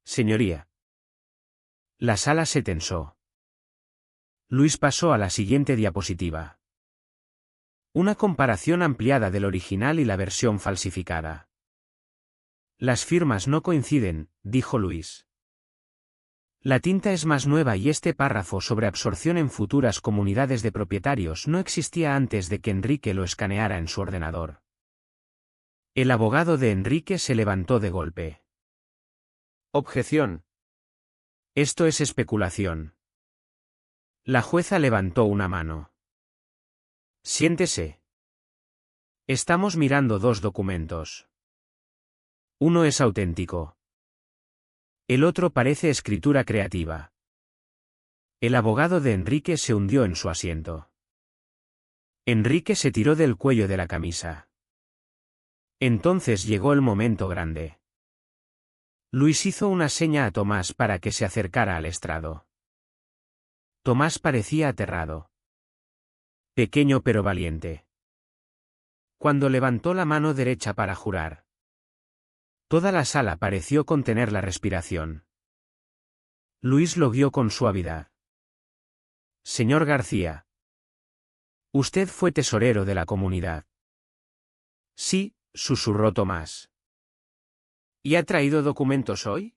Señoría. La sala se tensó. Luis pasó a la siguiente diapositiva. Una comparación ampliada del original y la versión falsificada. Las firmas no coinciden, dijo Luis. La tinta es más nueva y este párrafo sobre absorción en futuras comunidades de propietarios no existía antes de que Enrique lo escaneara en su ordenador. El abogado de Enrique se levantó de golpe. Objeción. Esto es especulación. La jueza levantó una mano. Siéntese. Estamos mirando dos documentos. Uno es auténtico. El otro parece escritura creativa. El abogado de Enrique se hundió en su asiento. Enrique se tiró del cuello de la camisa. Entonces llegó el momento grande. Luis hizo una seña a Tomás para que se acercara al estrado. Tomás parecía aterrado. Pequeño pero valiente. Cuando levantó la mano derecha para jurar. Toda la sala pareció contener la respiración. Luis lo guió con suavidad. Señor García. Usted fue tesorero de la comunidad. Sí, susurró Tomás. ¿Y ha traído documentos hoy?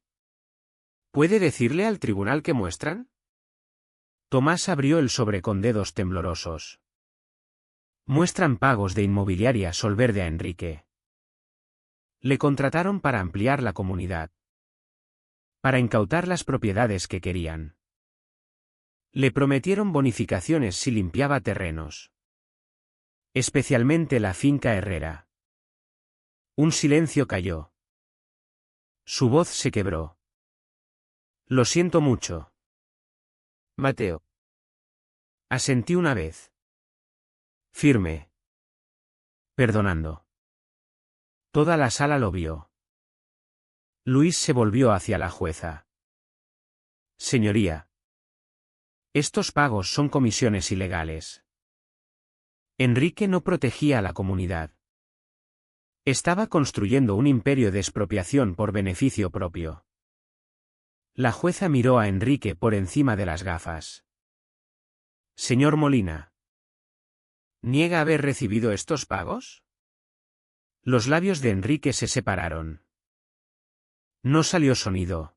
¿Puede decirle al tribunal qué muestran? Tomás abrió el sobre con dedos temblorosos. Muestran pagos de inmobiliaria Solverde a Enrique. Le contrataron para ampliar la comunidad. Para incautar las propiedades que querían. Le prometieron bonificaciones si limpiaba terrenos. Especialmente la finca Herrera. Un silencio cayó. Su voz se quebró. Lo siento mucho. Mateo. Asentí una vez. Firme. Perdonando. Toda la sala lo vio. Luis se volvió hacia la jueza. Señoría. Estos pagos son comisiones ilegales. Enrique no protegía a la comunidad. Estaba construyendo un imperio de expropiación por beneficio propio. La jueza miró a Enrique por encima de las gafas. Señor Molina. ¿Niega haber recibido estos pagos? Los labios de Enrique se separaron. No salió sonido.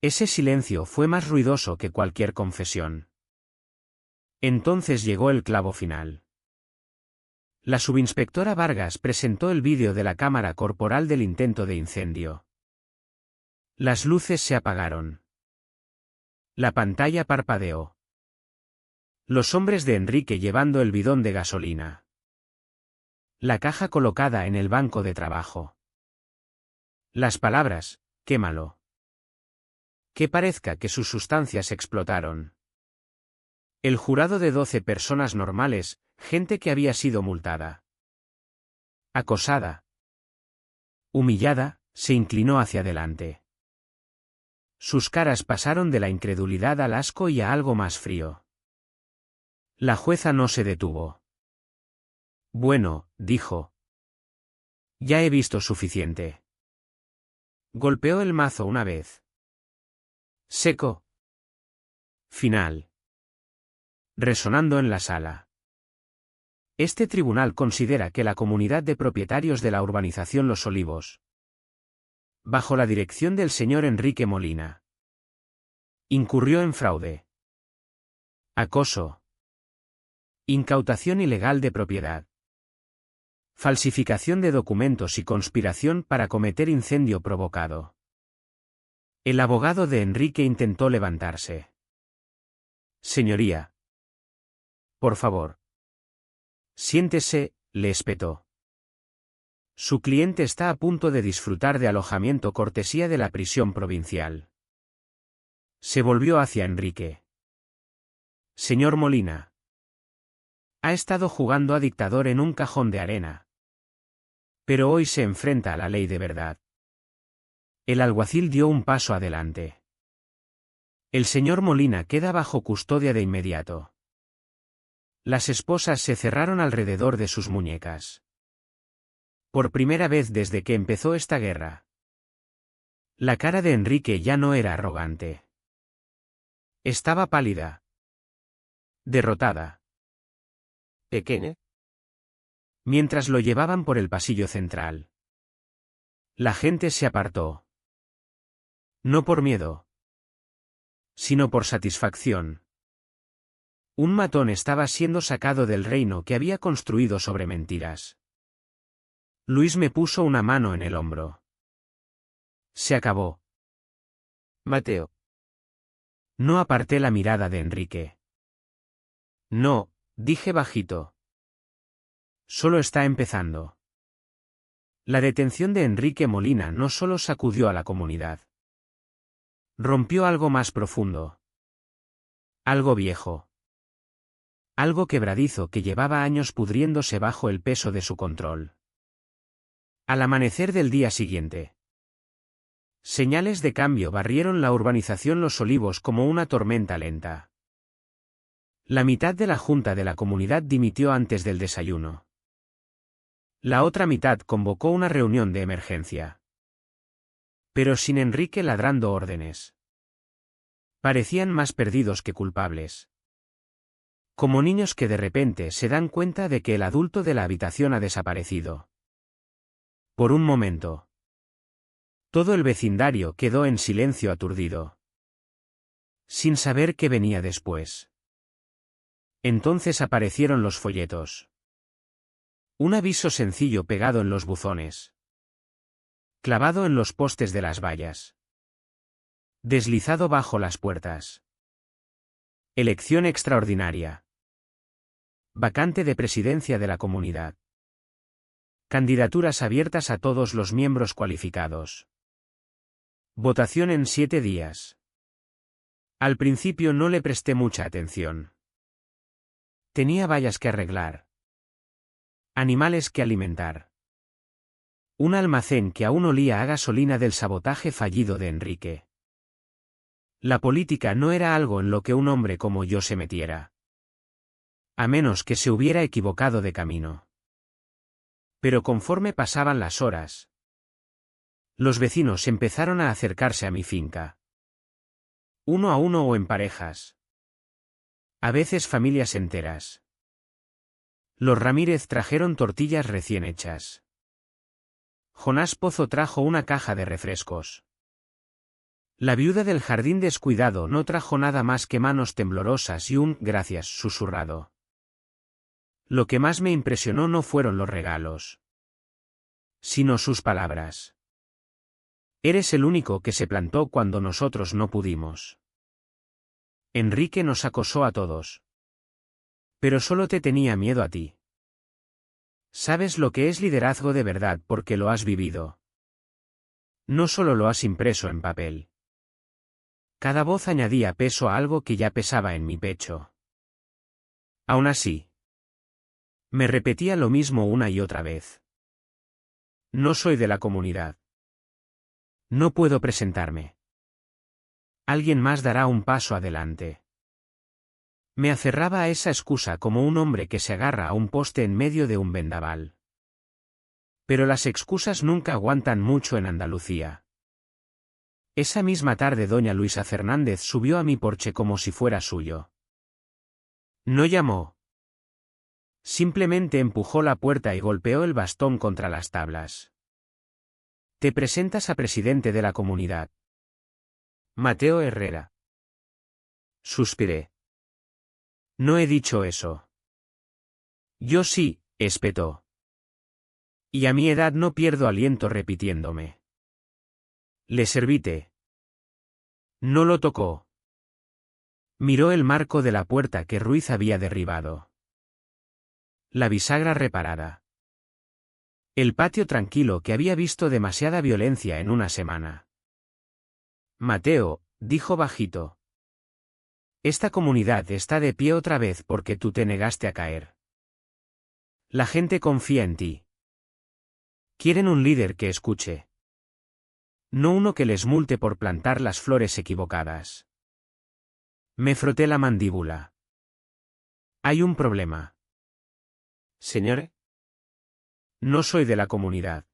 Ese silencio fue más ruidoso que cualquier confesión. Entonces llegó el clavo final. La subinspectora Vargas presentó el vídeo de la cámara corporal del intento de incendio. Las luces se apagaron. La pantalla parpadeó. Los hombres de Enrique llevando el bidón de gasolina. La caja colocada en el banco de trabajo. Las palabras, quémalo. Que parezca que sus sustancias explotaron. El jurado de 12 personas normales, gente que había sido multada. Acosada. Humillada, se inclinó hacia adelante. Sus caras pasaron de la incredulidad al asco y a algo más frío. La jueza no se detuvo. Bueno, dijo. Ya he visto suficiente. Golpeó el mazo una vez. Seco. Final. Resonando en la sala. Este tribunal considera que la comunidad de propietarios de la urbanización Los Olivos, bajo la dirección del señor Enrique Molina, incurrió en fraude, acoso, incautación ilegal de propiedad, falsificación de documentos y conspiración para cometer incendio provocado. El abogado de Enrique intentó levantarse. Señoría. Por favor. Siéntese, le espetó. Su cliente está a punto de disfrutar de alojamiento cortesía de la prisión provincial. Se volvió hacia Enrique. Señor Molina. Ha estado jugando a dictador en un cajón de arena. Pero hoy se enfrenta a la ley de verdad. El alguacil dio un paso adelante. El señor Molina queda bajo custodia de inmediato. Las esposas se cerraron alrededor de sus muñecas. Por primera vez desde que empezó esta guerra. La cara de Enrique ya no era arrogante. Estaba pálida. Derrotada. Pequeña. Mientras lo llevaban por el pasillo central. La gente se apartó. No por miedo. Sino por satisfacción. Un matón estaba siendo sacado del reino que había construido sobre mentiras. Luis me puso una mano en el hombro. Se acabó. Mateo. No aparté la mirada de Enrique. No, dije bajito. Solo está empezando. La detención de Enrique Molina no solo sacudió a la comunidad. Rompió algo más profundo. Algo viejo. Algo quebradizo que llevaba años pudriéndose bajo el peso de su control. Al amanecer del día siguiente. Señales de cambio barrieron la urbanización Los Olivos como una tormenta lenta. La mitad de la junta de la comunidad dimitió antes del desayuno. La otra mitad convocó una reunión de emergencia. Pero sin Enrique ladrando órdenes. Parecían más perdidos que culpables. Como niños que de repente se dan cuenta de que el adulto de la habitación ha desaparecido. Por un momento. Todo el vecindario quedó en silencio aturdido. Sin saber qué venía después. Entonces aparecieron los folletos. Un aviso sencillo pegado en los buzones. Clavado en los postes de las vallas. Deslizado bajo las puertas. Elección extraordinaria. Vacante de presidencia de la comunidad. Candidaturas abiertas a todos los miembros cualificados. Votación en 7 días. Al principio no le presté mucha atención. Tenía vallas que arreglar. Animales que alimentar. Un almacén que aún olía a gasolina del sabotaje fallido de Enrique. La política no era algo en lo que un hombre como yo se metiera. A menos que se hubiera equivocado de camino. Pero conforme pasaban las horas, los vecinos empezaron a acercarse a mi finca. Uno a uno o en parejas. A veces familias enteras. Los Ramírez trajeron tortillas recién hechas. Jonás Pozo trajo una caja de refrescos. La viuda del jardín descuidado no trajo nada más que manos temblorosas y un «gracias» susurrado. Lo que más me impresionó no fueron los regalos, sino sus palabras. Eres el único que se plantó cuando nosotros no pudimos. Enrique nos acosó a todos. Pero solo te tenía miedo a ti. Sabes lo que es liderazgo de verdad porque lo has vivido. No solo lo has impreso en papel. Cada voz añadía peso a algo que ya pesaba en mi pecho. Aún así, me repetía lo mismo una y otra vez. No soy de la comunidad. No puedo presentarme. Alguien más dará un paso adelante. Me aferraba a esa excusa como un hombre que se agarra a un poste en medio de un vendaval. Pero las excusas nunca aguantan mucho en Andalucía. Esa misma tarde doña Luisa Fernández subió a mi porche como si fuera suyo. No llamó. Simplemente empujó la puerta y golpeó el bastón contra las tablas. Te presentas a presidente de la comunidad. Mateo Herrera. Suspiré. No he dicho eso. Yo sí, espetó. Y a mi edad no pierdo aliento repitiéndome. Le serví té. No lo tocó. Miró el marco de la puerta que Ruiz había derribado. La bisagra reparada. El patio tranquilo que había visto demasiada violencia en una semana. Mateo, dijo bajito. Esta comunidad está de pie otra vez porque tú te negaste a caer. La gente confía en ti. Quieren un líder que escuche. No uno que les multe por plantar las flores equivocadas. Me froté la mandíbula. Hay un problema. Señor. No soy de la comunidad.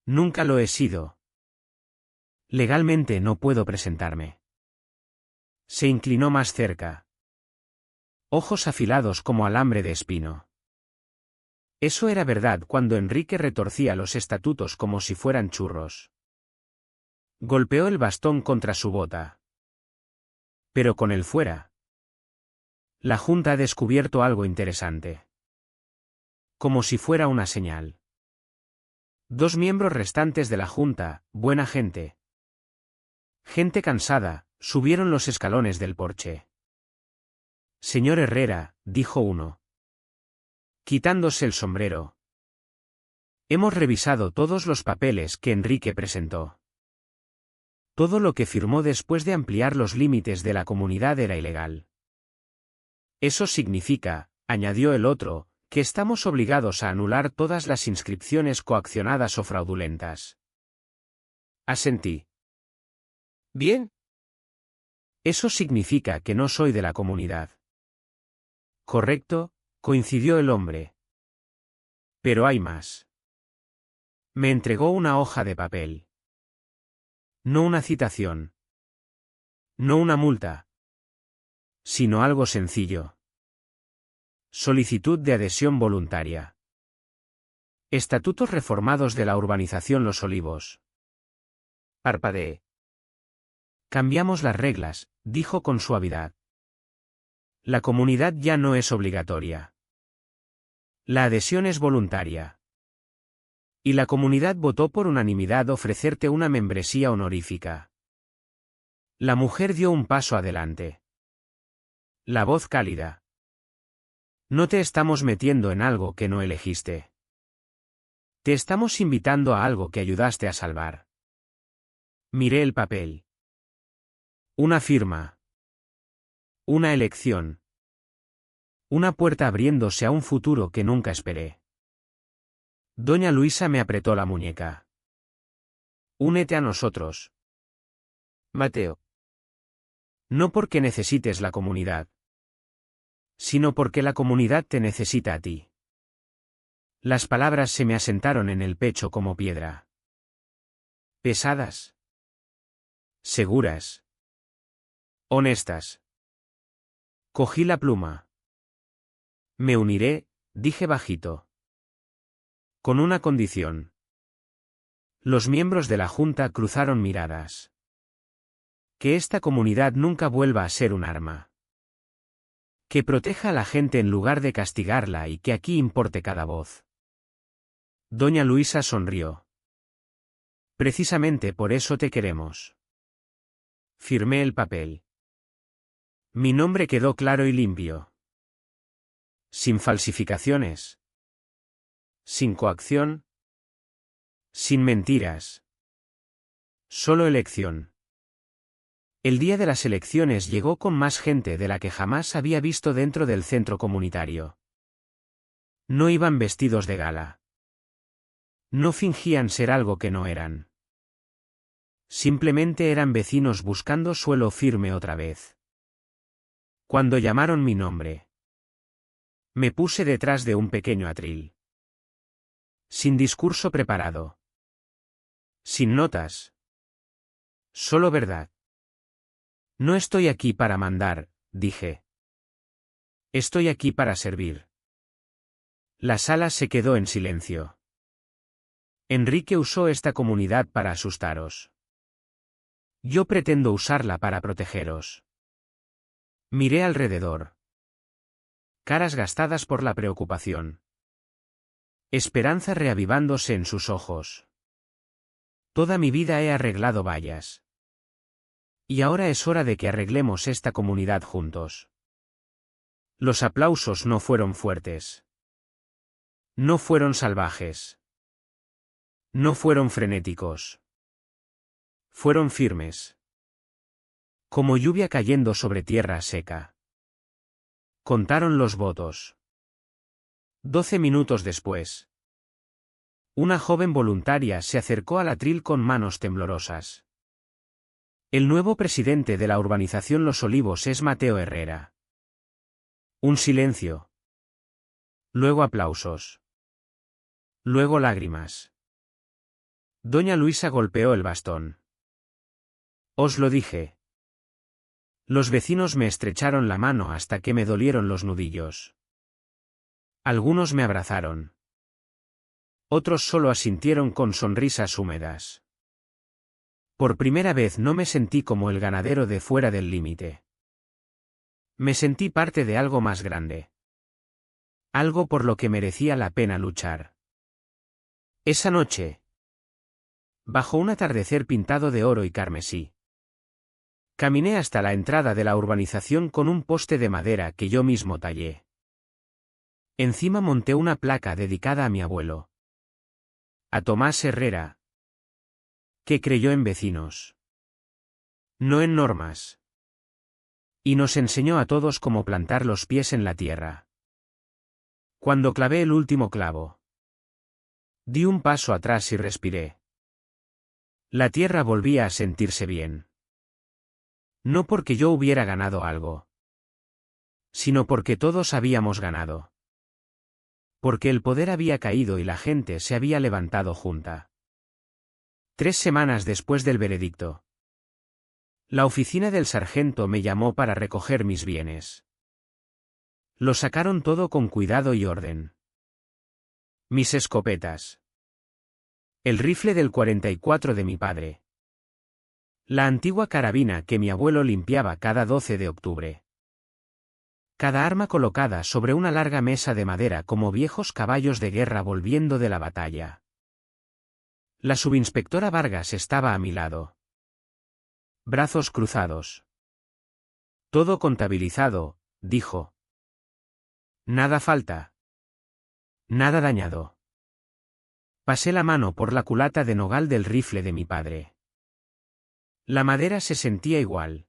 Nunca lo he sido. Legalmente no puedo presentarme. Se inclinó más cerca. Ojos afilados como alambre de espino. Eso era verdad cuando Enrique retorcía los estatutos como si fueran churros. Golpeó el bastón contra su bota. Pero con él fuera. La Junta ha descubierto algo interesante. Como si fuera una señal. 2 miembros restantes de la Junta, buena gente. Gente cansada, subieron los escalones del porche. Señor Herrera, dijo uno. Quitándose el sombrero. Hemos revisado todos los papeles que Enrique presentó. Todo lo que firmó después de ampliar los límites de la comunidad era ilegal. Eso significa, añadió el otro, que estamos obligados a anular todas las inscripciones coaccionadas o fraudulentas. Asentí. Bien. Eso significa que no soy de la comunidad. Correcto, coincidió el hombre. Pero hay más. Me entregó una hoja de papel. No una citación. No una multa. Sino algo sencillo. Solicitud de adhesión voluntaria. Estatutos reformados de la urbanización Los Olivos. Parpadeé. Cambiamos las reglas, dijo con suavidad. La comunidad ya no es obligatoria. La adhesión es voluntaria. Y la comunidad votó por unanimidad ofrecerte una membresía honorífica. La mujer dio un paso adelante. La voz cálida. No te estamos metiendo en algo que no elegiste. Te estamos invitando a algo que ayudaste a salvar. Miré el papel. Una firma. Una elección. Una puerta abriéndose a un futuro que nunca esperé. Doña Luisa me apretó la muñeca. Únete a nosotros. Mateo. No porque necesites la comunidad, sino porque la comunidad te necesita a ti. Las palabras se me asentaron en el pecho como piedra. Pesadas. Seguras. Honestas. Cogí la pluma. Me uniré, dije bajito. Con una condición. Los miembros de la Junta cruzaron miradas. Que esta comunidad nunca vuelva a ser un arma. Que proteja a la gente en lugar de castigarla y que aquí importe cada voz. Doña Luisa sonrió. Precisamente por eso te queremos. Firmé el papel. Mi nombre quedó claro y limpio. Sin falsificaciones. Sin coacción. Sin mentiras. Solo elección. El día de las elecciones llegó con más gente de la que jamás había visto dentro del centro comunitario. No iban vestidos de gala. No fingían ser algo que no eran. Simplemente eran vecinos buscando suelo firme otra vez. Cuando llamaron mi nombre, me puse detrás de un pequeño atril. Sin discurso preparado. Sin notas. Solo verdad. No estoy aquí para mandar, dije. Estoy aquí para servir. La sala se quedó en silencio. Enrique usó esta comunidad para asustaros. Yo pretendo usarla para protegeros. Miré alrededor. Caras gastadas por la preocupación. Esperanza reavivándose en sus ojos. Toda mi vida he arreglado vallas. Y ahora es hora de que arreglemos esta comunidad juntos. Los aplausos no fueron fuertes. No fueron salvajes. No fueron frenéticos. Fueron firmes. Como lluvia cayendo sobre tierra seca. Contaron los votos. 12 minutos después. Una joven voluntaria se acercó al atril con manos temblorosas. El nuevo presidente de la urbanización Los Olivos es Mateo Herrera. Un silencio. Luego aplausos. Luego lágrimas. Doña Luisa golpeó el bastón. Os lo dije. Los vecinos me estrecharon la mano hasta que me dolieron los nudillos. Algunos me abrazaron. Otros solo asintieron con sonrisas húmedas. Por primera vez no me sentí como el ganadero de fuera del límite. Me sentí parte de algo más grande. Algo por lo que merecía la pena luchar. Esa noche, bajo un atardecer pintado de oro y carmesí, caminé hasta la entrada de la urbanización con un poste de madera que yo mismo tallé. Encima monté una placa dedicada a mi abuelo. A Tomás Herrera, que creyó en vecinos. No en normas. Y nos enseñó a todos cómo plantar los pies en la tierra. Cuando clavé el último clavo, di un paso atrás y respiré. La tierra volvía a sentirse bien. No porque yo hubiera ganado algo, sino porque todos habíamos ganado. Porque el poder había caído y la gente se había levantado junta. 3 semanas después del veredicto, la oficina del sargento me llamó para recoger mis bienes. Lo sacaron todo con cuidado y orden. Mis escopetas. El rifle del 44 de mi padre. La antigua carabina que mi abuelo limpiaba cada 12 de octubre. cada arma colocada sobre una larga mesa de madera como viejos caballos de guerra volviendo de la batalla. La subinspectora Vargas estaba a mi lado. Brazos cruzados. Todo contabilizado, dijo. Nada falta. Nada dañado. Pasé la mano por la culata de nogal del rifle de mi padre. La madera se sentía igual.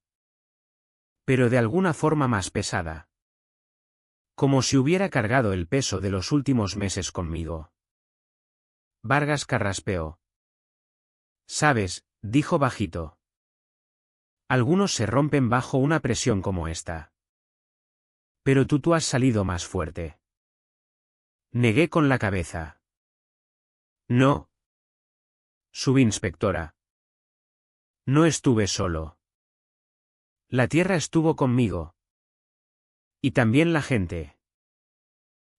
Pero de alguna forma más pesada. Como si hubiera cargado el peso de los últimos meses conmigo. Vargas carraspeó. Sabes, dijo bajito. Algunos se rompen bajo una presión como esta. Pero tú has salido más fuerte. Negué con la cabeza. No. Subinspectora. No estuve solo. La tierra estuvo conmigo. Y también la gente.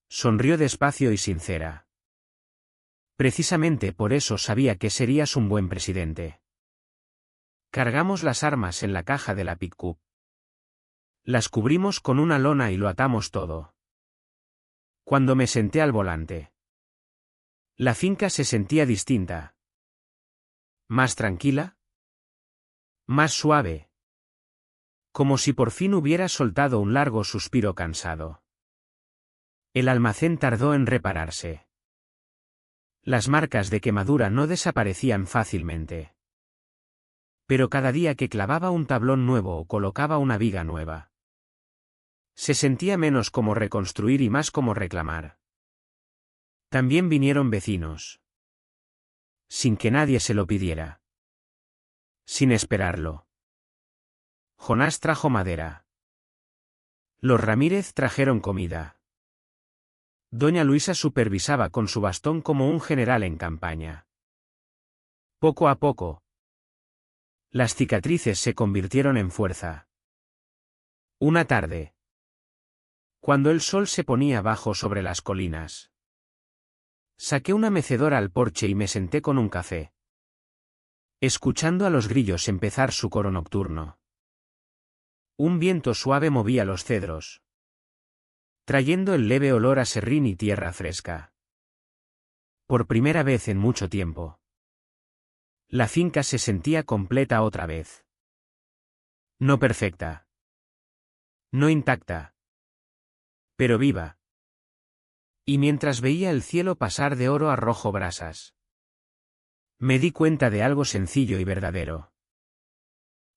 Sonrió despacio y sincera. Precisamente por eso sabía que serías un buen presidente. Cargamos las armas en la caja de la pick-up. Las cubrimos con una lona y lo atamos todo. Cuando me senté al volante. La finca se sentía distinta. Más tranquila. Más suave. Como si por fin hubiera soltado un largo suspiro cansado. El almacén tardó en repararse. Las marcas de quemadura no desaparecían fácilmente. Pero cada día que clavaba un tablón nuevo o colocaba una viga nueva, se sentía menos como reconstruir y más como reclamar. También vinieron vecinos. Sin que nadie se lo pidiera. Sin esperarlo. Jonás trajo madera. Los Ramírez trajeron comida. Doña Luisa supervisaba con su bastón como un general en campaña. Poco a poco, las cicatrices se convirtieron en fuerza. Una tarde, cuando el sol se ponía bajo sobre las colinas, saqué una mecedora al porche y me senté con un café, escuchando a los grillos empezar su coro nocturno. Un viento suave movía los cedros, trayendo el leve olor a serrín y tierra fresca. Por primera vez en mucho tiempo, la finca se sentía completa otra vez. No perfecta. No intacta. Pero viva. Y mientras veía el cielo pasar de oro a rojo brasas, me di cuenta de algo sencillo y verdadero.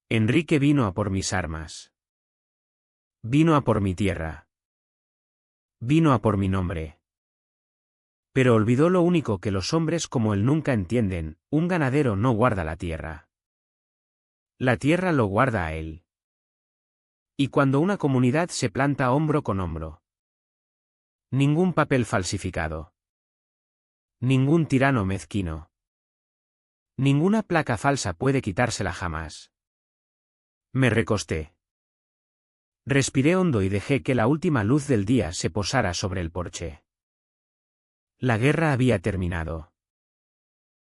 Enrique vino a por mis armas. Vino a por mi tierra. Vino a por mi nombre. Pero olvidó lo único que los hombres como él nunca entienden: un ganadero no guarda la tierra. La tierra lo guarda a él. Y cuando una comunidad se planta hombro con hombro, ningún papel falsificado. Ningún tirano mezquino. Ninguna placa falsa puede quitársela jamás. Me recosté. Respiré hondo y dejé que la última luz del día se posara sobre el porche. La guerra había terminado.